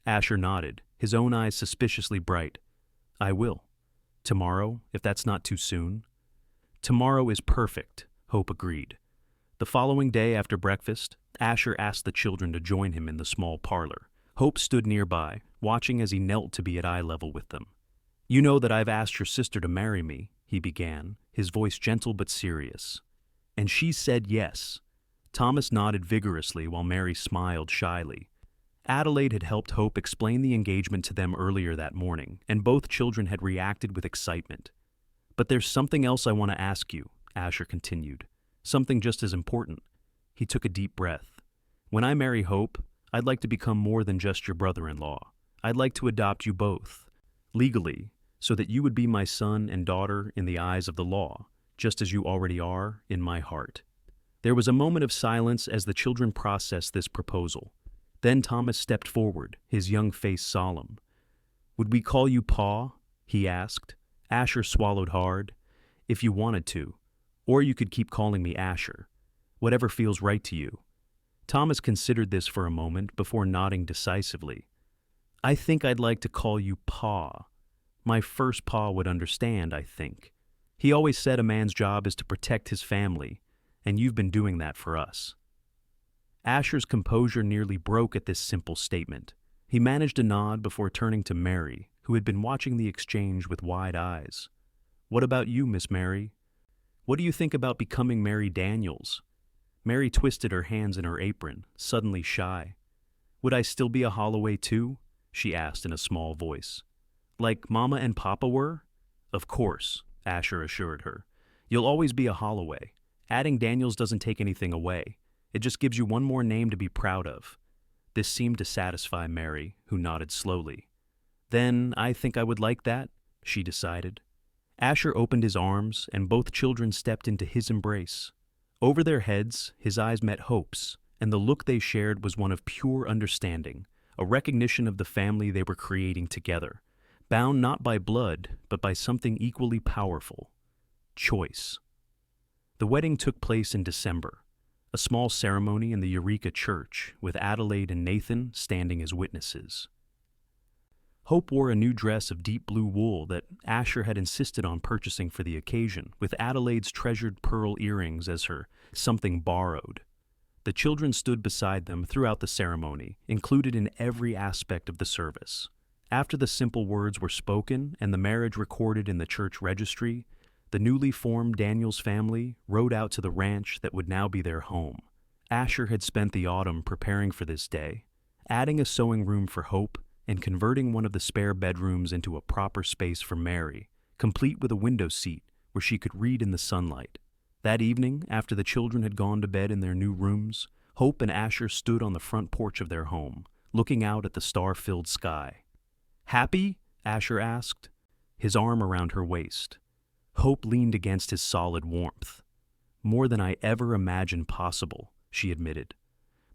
Asher nodded, his own eyes suspiciously bright. I will. Tomorrow, if that's not too soon. Tomorrow is perfect, Hope agreed. The following day after breakfast, Asher asked the children to join him in the small parlor. Hope stood nearby, watching as he knelt to be at eye level with them. You know that I've asked your sister to marry me, he began, his voice gentle but serious. And she said yes. Thomas nodded vigorously while Mary smiled shyly. Adelaide had helped Hope explain the engagement to them earlier that morning, and both children had reacted with excitement. But there's something else I want to ask you, Asher continued. Something just as important. He took a deep breath. When I marry Hope, I'd like to become more than just your brother-in-law. I'd like to adopt you both, legally, so that you would be my son and daughter in the eyes of the law, just as you already are in my heart. There was a moment of silence as the children processed this proposal. Then Thomas stepped forward, his young face solemn. Would we call you Pa? He asked. Asher swallowed hard. If you wanted to. Or you could keep calling me Asher. Whatever feels right to you. Thomas considered this for a moment before nodding decisively. I think I'd like to call you Pa. My first Pa would understand, I think. He always said a man's job is to protect his family, and you've been doing that for us. Asher's composure nearly broke at this simple statement. He managed a nod before turning to Mary, who had been watching the exchange with wide eyes. What about you, Miss Mary? What do you think about becoming Mary Daniels? Mary twisted her hands in her apron, suddenly shy. Would I still be a Holloway too? She asked in a small voice. Like Mama and Papa were? Of course, Asher assured her. You'll always be a Holloway. Adding Daniels doesn't take anything away. It just gives you one more name to be proud of. This seemed to satisfy Mary, who nodded slowly. Then I think I would like that, she decided. Asher opened his arms, and both children stepped into his embrace. Over their heads, his eyes met Hope's, and the look they shared was one of pure understanding, a recognition of the family they were creating together. bound not by blood, but by something equally powerful: choice. The wedding took place in December, a small ceremony in the Eureka church, with Adelaide and Nathan standing as witnesses. Hope wore a new dress of deep blue wool that Asher had insisted on purchasing for the occasion, with Adelaide's treasured pearl earrings as her something borrowed. The children stood beside them throughout the ceremony, included in every aspect of the service. After the simple words were spoken and the marriage recorded in the church registry, the newly formed Daniels family rode out to the ranch that would now be their home. Asher had spent the autumn preparing for this day, adding a sewing room for Hope and converting one of the spare bedrooms into a proper space for Mary, complete with a window seat where she could read in the sunlight. That evening, after the children had gone to bed in their new rooms, Hope and Asher stood on the front porch of their home, looking out at the star-filled sky. "Happy?" Asher asked, his arm around her waist. Hope leaned against his solid warmth. "More than I ever imagined possible," she admitted.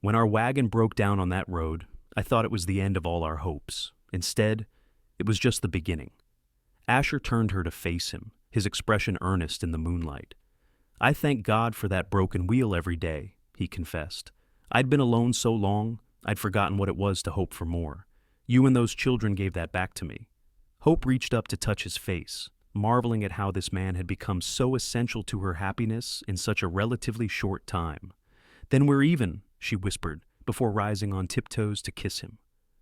"When our wagon broke down on that road, I thought it was the end of all our hopes. Instead, it was just the beginning." Asher turned her to face him, his expression earnest in the moonlight. "I thank God for that broken wheel every day," he confessed. "I'd been alone so long, I'd forgotten what it was to hope for more. You and those children gave that back to me." Hope reached up to touch his face, marveling at how this man had become so essential to her happiness in such a relatively short time. "Then we're even," she whispered, before rising on tiptoes to kiss him.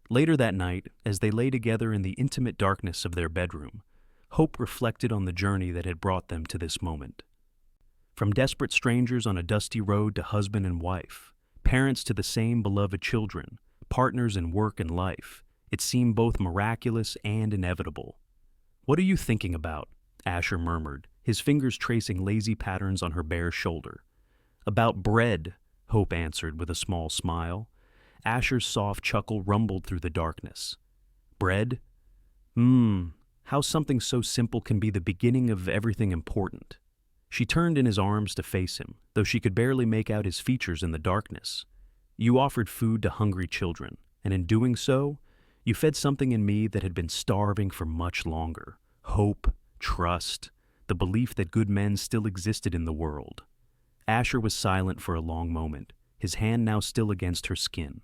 Later that night, as they lay together in the intimate darkness of their bedroom, Hope reflected on the journey that had brought them to this moment. From desperate strangers on a dusty road to husband and wife, parents to the same beloved children, partners in work and life, it seemed both miraculous and inevitable. "What are you thinking about?" Asher murmured, his fingers tracing lazy patterns on her bare shoulder. "About bread," Hope answered with a small smile. Asher's soft chuckle rumbled through the darkness. "Bread? How something so simple can be the beginning of everything important." She turned in his arms to face him, though she could barely make out his features in the darkness. "You offered food to hungry children, and in doing so, you fed something in me that had been starving for much longer. Hope, trust, the belief that good men still existed in the world." Asher was silent for a long moment, his hand now still against her skin.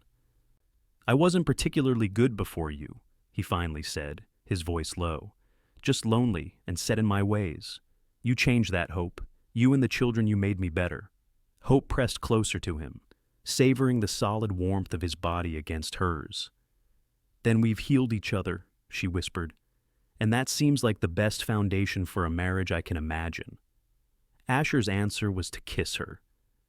"I wasn't particularly good before you," he finally said, his voice low. "Just lonely and set in my ways. You changed that, Hope. You and the children, you made me better." Hope pressed closer to him, savoring the solid warmth of his body against hers. "Then we've healed each other," she whispered, "and that seems like the best foundation for a marriage I can imagine." Asher's answer was to kiss her,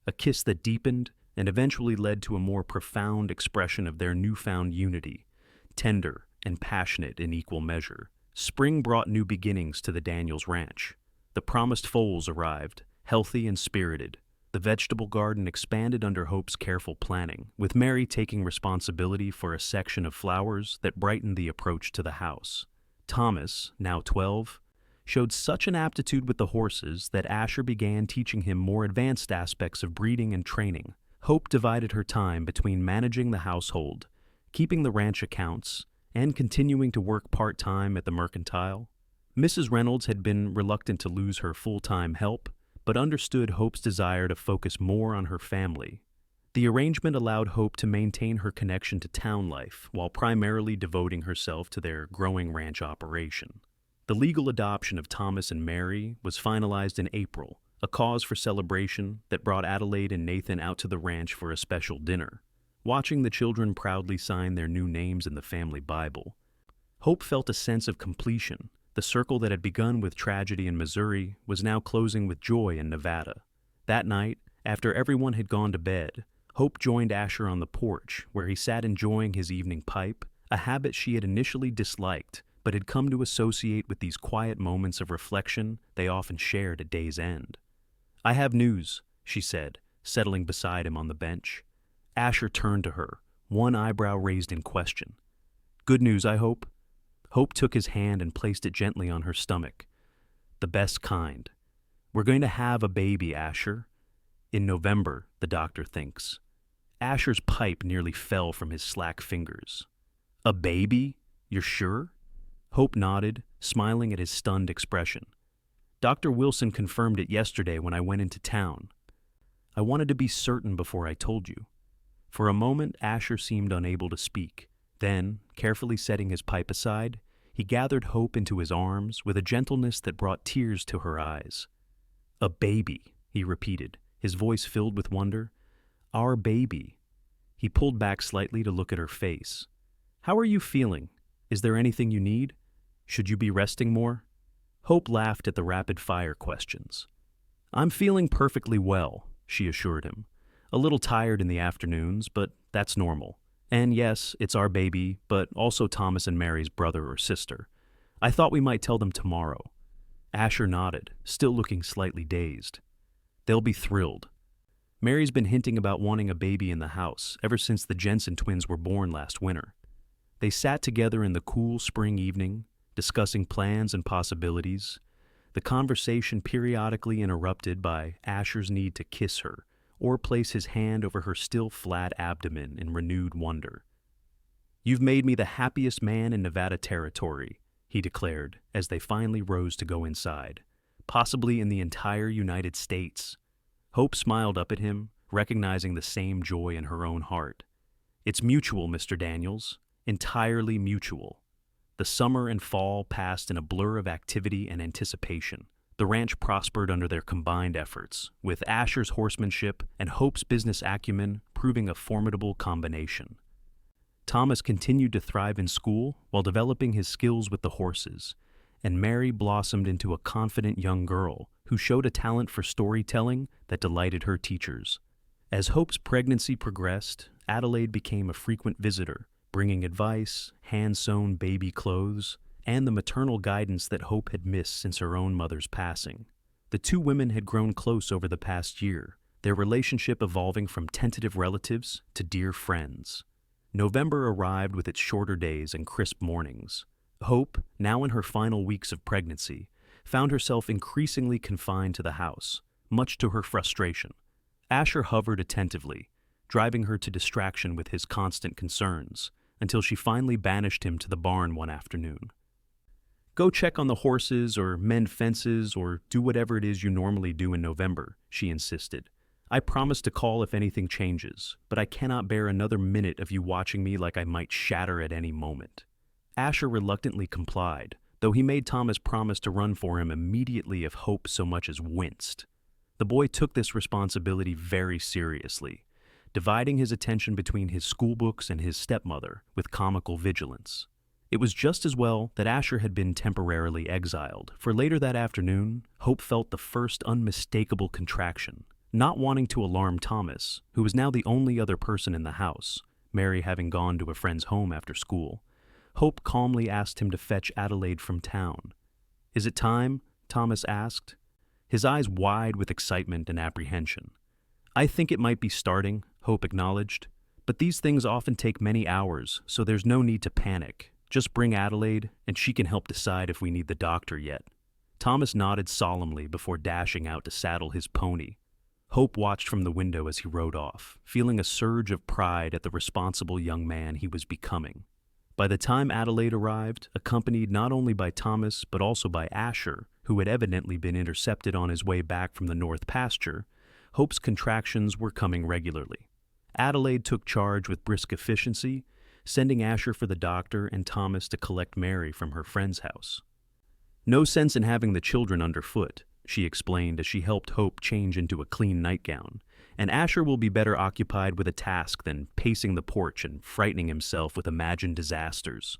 a kiss that deepened and eventually led to a more profound expression of their newfound unity, tender and passionate in equal measure. Spring brought new beginnings to the Daniels ranch. The promised foals arrived, healthy and spirited. The vegetable garden expanded under Hope's careful planning, with Mary taking responsibility for a section of flowers that brightened the approach to the house. Thomas, now 12, showed such an aptitude with the horses that Asher began teaching him more advanced aspects of breeding and training. Hope divided her time between managing the household, keeping the ranch accounts, and continuing to work part-time at the mercantile. Mrs. Reynolds had been reluctant to lose her full-time help, but understood Hope's desire to focus more on her family. The arrangement allowed Hope to maintain her connection to town life while primarily devoting herself to their growing ranch operation. The legal adoption of Thomas and Mary was finalized in April, a cause for celebration that brought Adelaide and Nathan out to the ranch for a special dinner. Watching the children proudly sign their new names in the family Bible, Hope felt a sense of completion. The circle that had begun with tragedy in Missouri was now closing with joy in Nevada. That night, after everyone had gone to bed, Hope joined Asher on the porch, where he sat enjoying his evening pipe, a habit she had initially disliked, but had come to associate with these quiet moments of reflection they often shared at day's end. "I have news," she said, settling beside him on the bench. Asher turned to her, one eyebrow raised in question. "Good news, I hope?" Hope took his hand and placed it gently on her stomach. "The best kind. We're going to have a baby, Asher. In November, the doctor thinks." Asher's pipe nearly fell from his slack fingers. "A baby? You're sure?" Hope nodded, smiling at his stunned expression. Dr. Wilson confirmed it yesterday when I went into town. I wanted to be certain before I told you. For a moment, Asher seemed unable to speak. Then, carefully setting his pipe aside, he gathered Hope into his arms with a gentleness that brought tears to her eyes. "A baby," he repeated, his voice filled with wonder. "Our baby." He pulled back slightly to look at her face. "How are you feeling? Is there anything you need? Should you be resting more?" Hope laughed at the rapid-fire questions. "I'm feeling perfectly well," she assured him. "A little tired in the afternoons, but that's normal. And yes, it's our baby, but also Thomas and Mary's brother or sister. I thought we might tell them tomorrow." Asher nodded, still looking slightly dazed. "They'll be thrilled. Mary's been hinting about wanting a baby in the house ever since the Jensen twins were born last winter." They sat together in the cool spring evening, discussing plans and possibilities, the conversation periodically interrupted by Asher's need to kiss her or place his hand over her still flat abdomen in renewed wonder. "You've made me the happiest man in Nevada territory," he declared as they finally rose to go inside, "possibly in the entire United States." Hope smiled up at him, recognizing the same joy in her own heart. "It's mutual, Mr. Daniels, entirely mutual." The summer and fall passed in a blur of activity and anticipation. The ranch prospered under their combined efforts, with Asher's horsemanship and Hope's business acumen proving a formidable combination. Thomas continued to thrive in school while developing his skills with the horses, and Mary blossomed into a confident young girl who showed a talent for storytelling that delighted her teachers. As Hope's pregnancy progressed, Adelaide became a frequent visitor, bringing advice, hand-sewn baby clothes, and the maternal guidance that Hope had missed since her own mother's passing. The two women had grown close over the past year, their relationship evolving from tentative relatives to dear friends. November arrived with its shorter days and crisp mornings. Hope, now in her final weeks of pregnancy, found herself increasingly confined to the house, much to her frustration. Asher hovered attentively, driving her to distraction with his constant concerns, until she finally banished him to the barn one afternoon. "Go check on the horses or mend fences or do whatever it is you normally do in November," she insisted. "I promise to call if anything changes, but I cannot bear another minute of you watching me like I might shatter at any moment." Asher reluctantly complied, though he made Thomas promise to run for him immediately if Hope so much as winced. The boy took this responsibility very seriously, dividing his attention between his schoolbooks and his stepmother with comical vigilance. It was just as well that Asher had been temporarily exiled, for later that afternoon, Hope felt the first unmistakable contraction. Not wanting to alarm Thomas, who was now the only other person in the house, Mary having gone to a friend's home after school, Hope calmly asked him to fetch Adelaide from town. "Is it time?" Thomas asked, his eyes wide with excitement and apprehension. "I think it might be starting," Hope acknowledged, "but these things often take many hours, so there's no need to panic. Just bring Adelaide, and she can help decide if we need the doctor yet." Thomas nodded solemnly before dashing out to saddle his pony. Hope watched from the window as he rode off, feeling a surge of pride at the responsible young man he was becoming. By the time Adelaide arrived, accompanied not only by Thomas but also by Asher, who had evidently been intercepted on his way back from the north pasture, Hope's contractions were coming regularly. Adelaide took charge with brisk efficiency, sending Asher for the doctor and Thomas to collect Mary from her friend's house. "No sense in having the children underfoot," she explained as she helped Hope change into a clean nightgown, "and Asher will be better occupied with a task than pacing the porch and frightening himself with imagined disasters."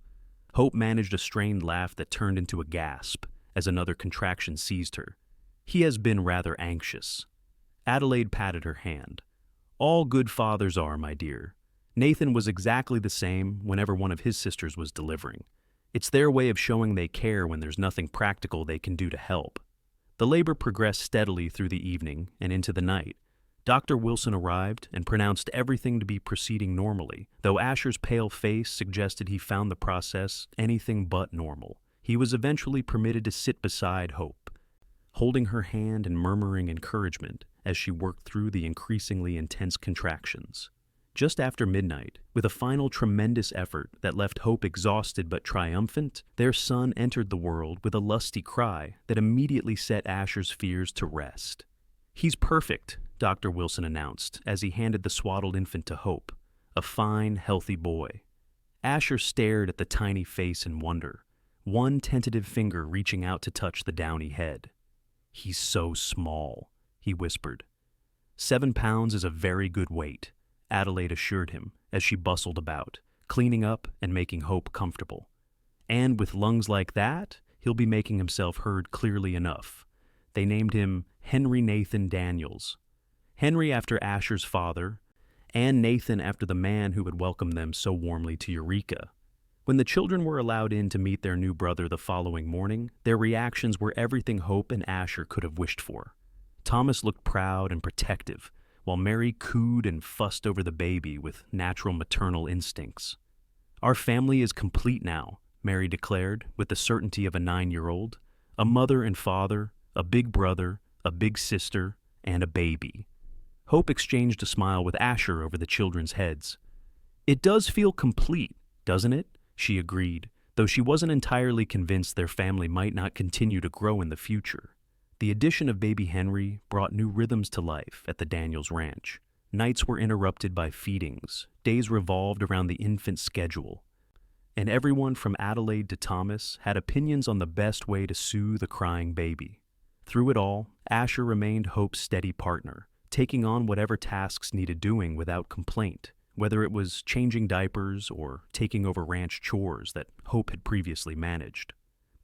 Hope managed a strained laugh that turned into a gasp as another contraction seized her. "He has been rather anxious." Adelaide patted her hand. "All good fathers are, my dear. Nathan was exactly the same whenever one of his sisters was delivering. It's their way of showing they care when there's nothing practical they can do to help." The labor progressed steadily through the evening and into the night. Dr. Wilson arrived and pronounced everything to be proceeding normally, though Asher's pale face suggested he found the process anything but normal. He was eventually permitted to sit beside Hope, holding her hand and murmuring encouragement as she worked through the increasingly intense contractions. Just after midnight, with a final tremendous effort that left Hope exhausted but triumphant, their son entered the world with a lusty cry that immediately set Asher's fears to rest. "He's perfect," Dr. Wilson announced as he handed the swaddled infant to Hope, a fine, healthy boy. Asher stared at the tiny face in wonder, one tentative finger reaching out to touch the downy head. "He's so small," he whispered. 7 pounds is a very good weight, Adelaide assured him as she bustled about, cleaning up and making Hope comfortable. "And with lungs like that, he'll be making himself heard clearly enough." They named him Henry Nathan Daniels. Henry after Asher's father, and Nathan after the man who had welcomed them so warmly to Eureka. When the children were allowed in to meet their new brother the following morning, their reactions were everything Hope and Asher could have wished for. Thomas looked proud and protective, while Mary cooed and fussed over the baby with natural maternal instincts. "Our family is complete now," Mary declared with the certainty of a 9-year-old. "A mother and father, a big brother, a big sister, and a baby." Hope exchanged a smile with Asher over the children's heads. "It does feel complete, doesn't it?" she agreed, though she wasn't entirely convinced their family might not continue to grow in the future. The addition of baby Henry brought new rhythms to life at the Daniels Ranch. Nights were interrupted by feedings, days revolved around the infant's schedule, and everyone from Adelaide to Thomas had opinions on the best way to soothe a crying baby. Through it all, Asher remained Hope's steady partner, taking on whatever tasks needed doing without complaint, whether it was changing diapers or taking over ranch chores that Hope had previously managed.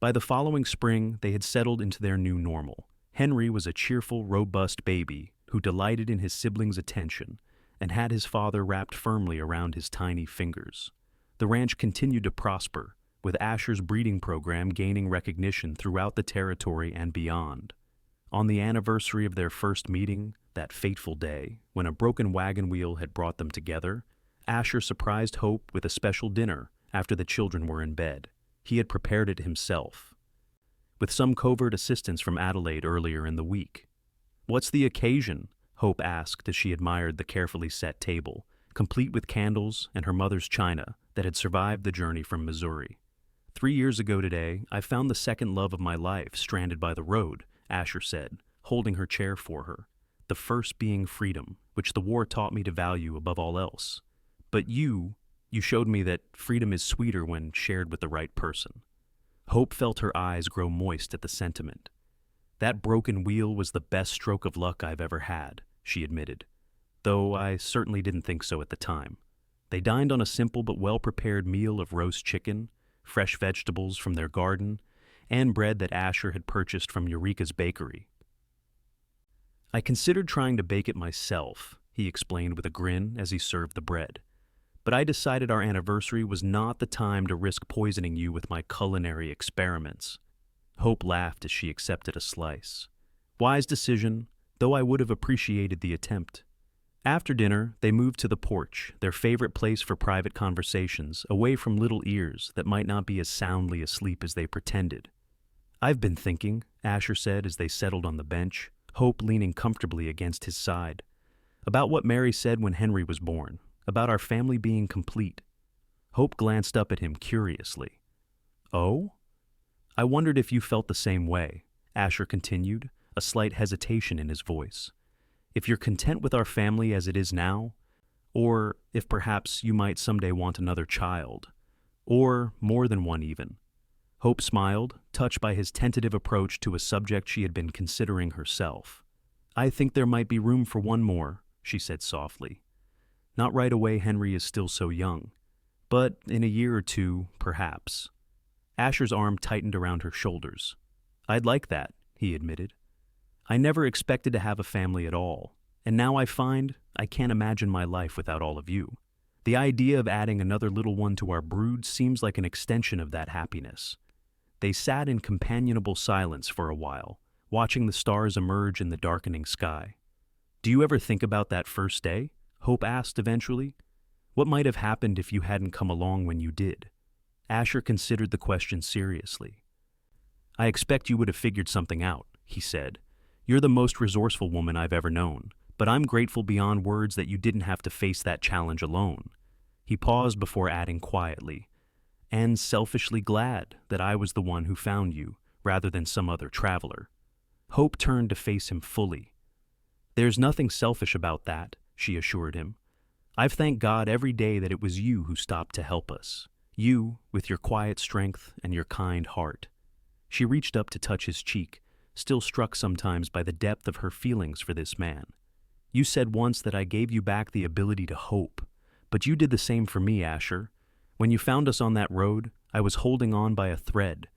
By the following spring, they had settled into their new normal. Henry was a cheerful, robust baby who delighted in his siblings' attention and had his father wrapped firmly around his tiny fingers. The ranch continued to prosper, with Asher's breeding program gaining recognition throughout the territory and beyond. On the anniversary of their first meeting, that fateful day, when a broken wagon wheel had brought them together, Asher surprised Hope with a special dinner after the children were in bed. He had prepared it himself, with some covert assistance from Adelaide earlier in the week. "What's the occasion?" Hope asked as she admired the carefully set table, complete with candles and her mother's china that had survived the journey from Missouri. 3 years ago today, I found the second love of my life stranded by the road," Asher said, holding her chair for her. "The first being freedom, which the war taught me to value above all else. But you showed me that freedom is sweeter when shared with the right person." Hope felt her eyes grow moist at the sentiment. "That broken wheel was the best stroke of luck I've ever had," she admitted, though I certainly didn't think so at the time. They dined on a simple but well-prepared meal of roast chicken, fresh vegetables from their garden, and bread that Asher had purchased from Eureka's bakery. "I considered trying to bake it myself," he explained with a grin as he served the bread. "But I decided our anniversary was not the time to risk poisoning you with my culinary experiments." Hope laughed as she accepted a slice. "Wise decision, though I would have appreciated the attempt." After dinner, they moved to the porch, their favorite place for private conversations, away from little ears that might not be as soundly asleep as they pretended. "I've been thinking," Asher said as they settled on the bench, Hope leaning comfortably against his side, "about what Mary said when Henry was born, about our family being complete." Hope glanced up at him curiously. "Oh?" "I wondered if you felt the same way," Asher continued, a slight hesitation in his voice. "If you're content with our family as it is now, or if perhaps you might someday want another child, or more than one even." Hope smiled, touched by his tentative approach to a subject she had been considering herself. "I think there might be room for one more," she said softly. "Not right away, Henry is still so young, but in a year or two, perhaps." Asher's arm tightened around her shoulders. "I'd like that," he admitted. "I never expected to have a family at all, and now I find I can't imagine my life without all of you. The idea of adding another little one to our brood seems like an extension of that happiness." They sat in companionable silence for a while, watching the stars emerge in the darkening sky. "Do you ever think about that first day?" Hope asked eventually. "What might have happened if you hadn't come along when you did?" Asher considered the question seriously. "I expect you would have figured something out," he said. "You're the most resourceful woman I've ever known, but I'm grateful beyond words that you didn't have to face that challenge alone." He paused before adding quietly, "And selfishly glad that I was the one who found you, rather than some other traveler." Hope turned to face him fully. "There's nothing selfish about that," she assured him. "I've thanked God every day that it was you who stopped to help us. You, with your quiet strength and your kind heart." She reached up to touch his cheek, still struck sometimes by the depth of her feelings for this man. "You said once that I gave you back the ability to hope, but you did the same for me, Asher. When you found us on that road, I was holding on by a thread,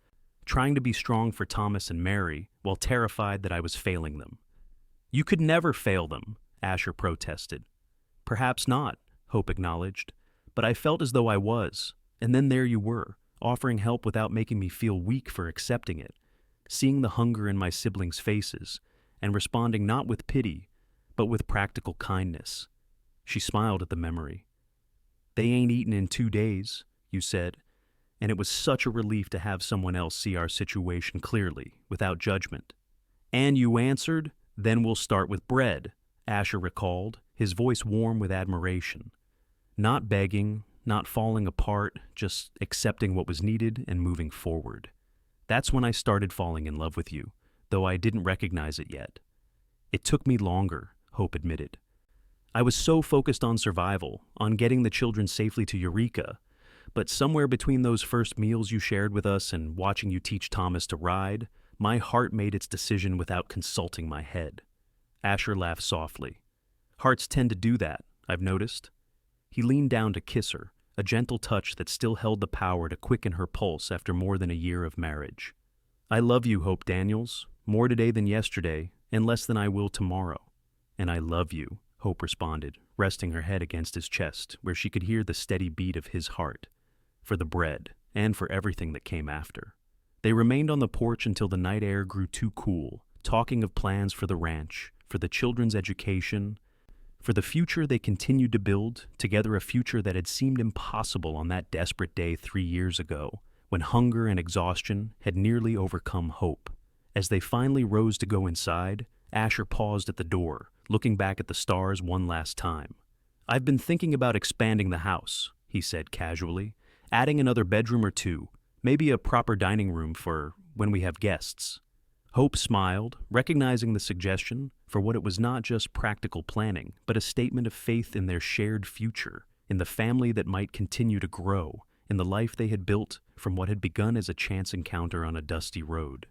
trying to be strong for Thomas and Mary while terrified that I was failing them." "You could never fail them," Asher protested. "Perhaps not," Hope acknowledged, "but I felt as though I was, and then there you were, offering help without making me feel weak for accepting it, seeing the hunger in my siblings' faces, and responding not with pity, but with practical kindness." She smiled at the memory. "They ain't eaten in 2 days," you said, "and it was such a relief to have someone else see our situation clearly, without judgment." "And you answered, 'Then we'll start with bread,'" Asher recalled, his voice warm with admiration. "Not begging, not falling apart, just accepting what was needed and moving forward. That's when I started falling in love with you, though I didn't recognize it yet." "It took me longer," Hope admitted. "I was so focused on survival, on getting the children safely to Eureka, but somewhere between those first meals you shared with us and watching you teach Thomas to ride, my heart made its decision without consulting my head." Asher laughed softly. "Hearts tend to do that, I've noticed." He leaned down to kiss her, a gentle touch that still held the power to quicken her pulse after more than a year of marriage. "I love you, Hope Daniels, more today than yesterday, and less than I will tomorrow." "And I love you," Hope responded, resting her head against his chest, where she could hear the steady beat of his heart, "for the bread, and for everything that came after." They remained on the porch until the night air grew too cool, talking of plans for the ranch, for the children's education, for the future they continued to build, together a future that had seemed impossible on that desperate day 3 years ago, when hunger and exhaustion had nearly overcome hope. As they finally rose to go inside, Asher paused at the door, looking back at the stars one last time. "I've been thinking about expanding the house," he said casually, "adding another bedroom or two, maybe a proper dining room for when we have guests." Hope smiled, recognizing the suggestion for what it was: not just practical planning, but a statement of faith in their shared future, in the family that might continue to grow, in the life they had built from what had begun as a chance encounter on a dusty road.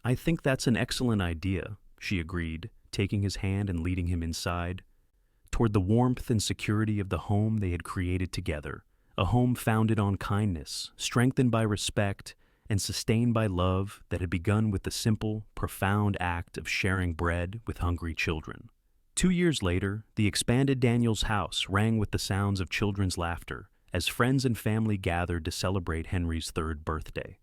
"I think that's an excellent idea," she agreed, taking his hand and leading him inside, toward the warmth and security of the home they had created together, a home founded on kindness, strengthened by respect, and sustained by love that had begun with the simple, profound act of sharing bread with hungry children. 2 years later, the expanded Daniels house rang with the sounds of children's laughter as friends and family gathered to celebrate Henry's 3rd birthday.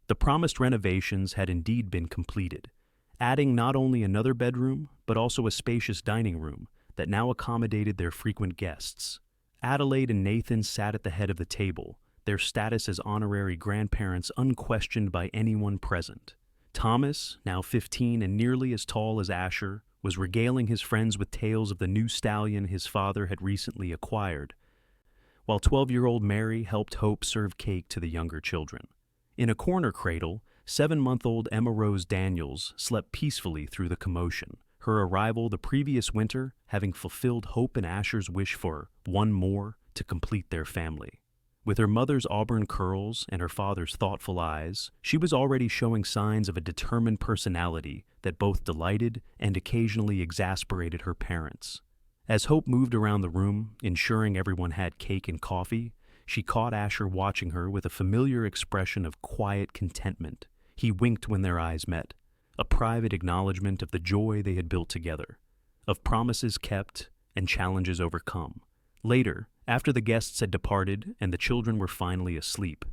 The promised renovations had indeed been completed, adding not only another bedroom, but also a spacious dining room that now accommodated their frequent guests. Adelaide and Nathan sat at the head of the table, their status as honorary grandparents unquestioned by anyone present. Thomas, now 15 and nearly as tall as Asher, was regaling his friends with tales of the new stallion his father had recently acquired, while 12-year-old Mary helped Hope serve cake to the younger children. In a corner cradle, 7-month-old Emma Rose Daniels slept peacefully through the commotion, her arrival the previous winter having fulfilled Hope and Asher's wish for one more to complete their family. With her mother's auburn curls and her father's thoughtful eyes, she was already showing signs of a determined personality that both delighted and occasionally exasperated her parents. As Hope moved around the room, ensuring everyone had cake and coffee, she caught Asher watching her with a familiar expression of quiet contentment. He winked when their eyes met, a private acknowledgement of the joy they had built together, of promises kept and challenges overcome. Later, after the guests had departed and the children were finally asleep,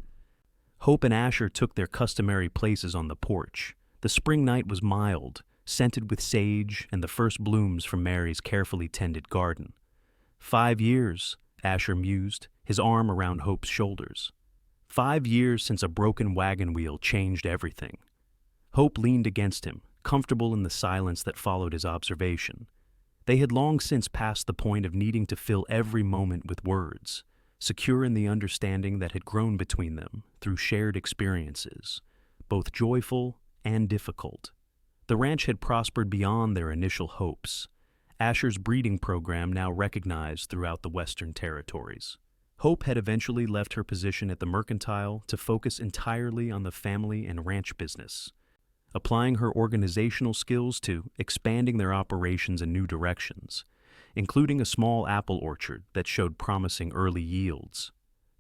Hope and Asher took their customary places on the porch. The spring night was mild, scented with sage and the first blooms from Mary's carefully tended garden. 5 years, Asher mused, his arm around Hope's shoulders. 5 years since a broken wagon wheel changed everything. Hope leaned against him, comfortable in the silence that followed his observation. They had long since passed the point of needing to fill every moment with words, secure in the understanding that had grown between them through shared experiences, both joyful and difficult. The ranch had prospered beyond their initial hopes, Asher's breeding program now recognized throughout the Western Territories. Hope had eventually left her position at the mercantile to focus entirely on the family and ranch business, applying her organizational skills to expanding their operations in new directions, including a small apple orchard that showed promising early yields.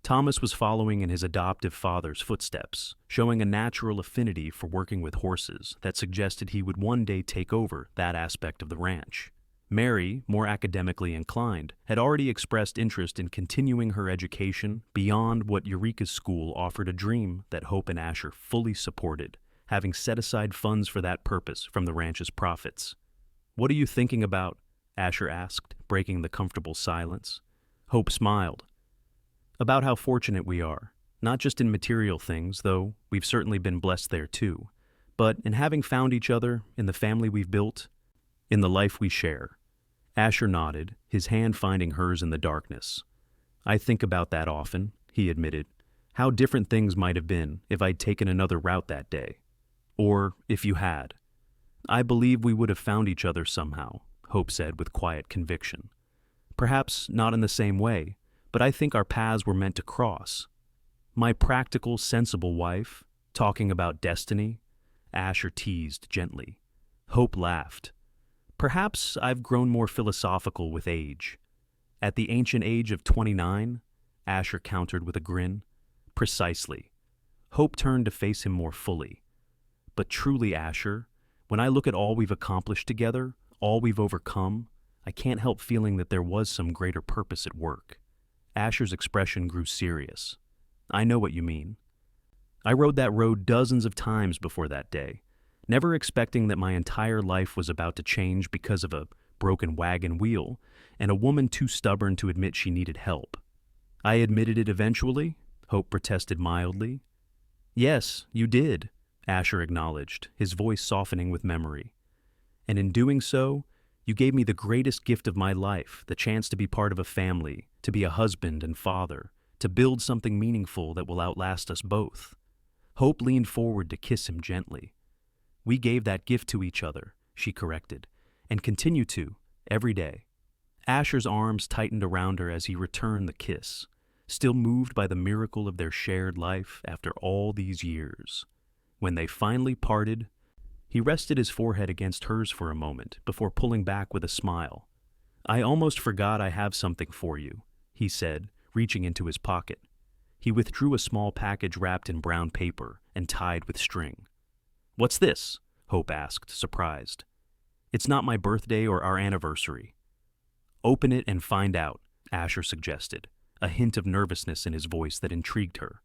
Thomas was following in his adoptive father's footsteps, showing a natural affinity for working with horses that suggested he would one day take over that aspect of the ranch. Mary, more academically inclined, had already expressed interest in continuing her education beyond what Eureka's school offered, a dream that Hope and Asher fully supported, having set aside funds for that purpose from the ranch's profits. "What are you thinking about?" Asher asked, breaking the comfortable silence. Hope smiled. "About how fortunate we are, not just in material things, though we've certainly been blessed there too, but in having found each other, in the family we've built, in the life we share." Asher nodded, his hand finding hers in the darkness. "I think about that often," he admitted. "How different things might have been if I'd taken another route that day. Or if you had. I believe we would have found each other somehow," Hope said with quiet conviction. "Perhaps not in the same way, but I think our paths were meant to cross. My practical, sensible wife, talking about destiny," Asher teased gently. Hope laughed. "Perhaps I've grown more philosophical with age." "At the ancient age of 29, Asher countered with a grin. "Precisely." Hope turned to face him more fully. "But truly, Asher, when I look at all we've accomplished together, all we've overcome, I can't help feeling that there was some greater purpose at work." Asher's expression grew serious. "I know what you mean. I rode that road dozens of times before that day, never expecting that my entire life was about to change because of a broken wagon wheel and a woman too stubborn to admit she needed help." "I admitted it eventually?" Hope protested mildly. "Yes, you did," Asher acknowledged, his voice softening with memory. "And in doing so, you gave me the greatest gift of my life, the chance to be part of a family, to be a husband and father, to build something meaningful that will outlast us both." Hope leaned forward to kiss him gently. "We gave that gift to each other," she corrected, "and continue to, every day." Asher's arms tightened around her as he returned the kiss, still moved by the miracle of their shared life after all these years. When they finally parted, he rested his forehead against hers for a moment before pulling back with a smile. "I almost forgot I have something for you," he said, reaching into his pocket. He withdrew a small package wrapped in brown paper and tied with string. "What's this?" Hope asked, surprised. "It's not my birthday or our anniversary." "Open it and find out," Asher suggested, a hint of nervousness in his voice that intrigued her.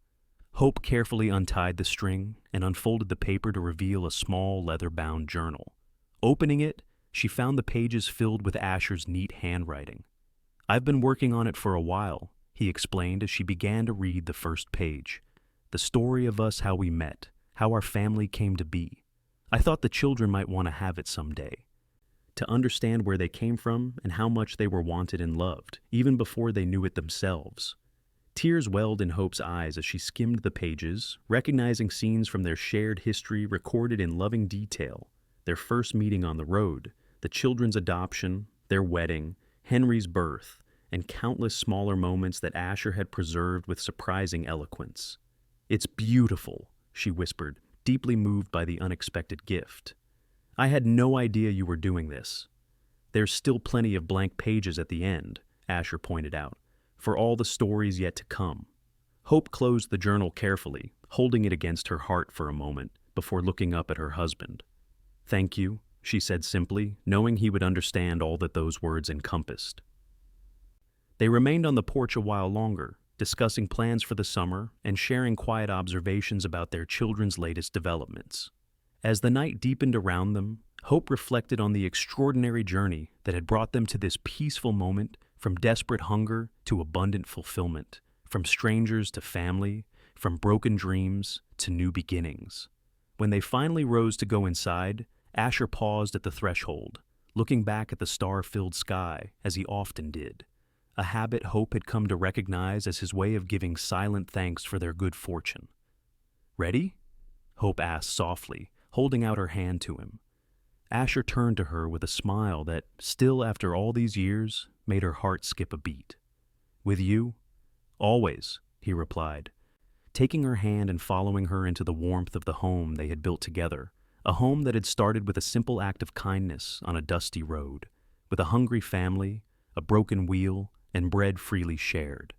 Hope carefully untied the string and unfolded the paper to reveal a small leather-bound journal. Opening it, she found the pages filled with Asher's neat handwriting. "I've been working on it for a while," he explained as she began to read the first page. "The story of us, how we met, how our family came to be. I thought the children might want to have it someday, to understand where they came from and how much they were wanted and loved, even before they knew it themselves." Tears welled in Hope's eyes as she skimmed the pages, recognizing scenes from their shared history recorded in loving detail: their first meeting on the road, the children's adoption, their wedding, Henry's birth, and countless smaller moments that Asher had preserved with surprising eloquence. "It's beautiful," she whispered, deeply moved by the unexpected gift. "I had no idea you were doing this." "There's still plenty of blank pages at the end," Asher pointed out, "for all the stories yet to come." Hope closed the journal carefully, holding it against her heart for a moment before looking up at her husband. "Thank you," she said simply, knowing he would understand all that those words encompassed. They remained on the porch a while longer, discussing plans for the summer and sharing quiet observations about their children's latest developments. As the night deepened around them, Hope reflected on the extraordinary journey that had brought them to this peaceful moment, from desperate hunger to abundant fulfillment, from strangers to family, from broken dreams to new beginnings. When they finally rose to go inside, Asher paused at the threshold, looking back at the star-filled sky as he often did, a habit Hope had come to recognize as his way of giving silent thanks for their good fortune. "Ready?" Hope asked softly, holding out her hand to him. Asher turned to her with a smile that, still after all these years, made her heart skip a beat. "With you? Always," he replied, taking her hand and following her into the warmth of the home they had built together, a home that had started with a simple act of kindness on a dusty road, with a hungry family, a broken wheel, and bread freely shared.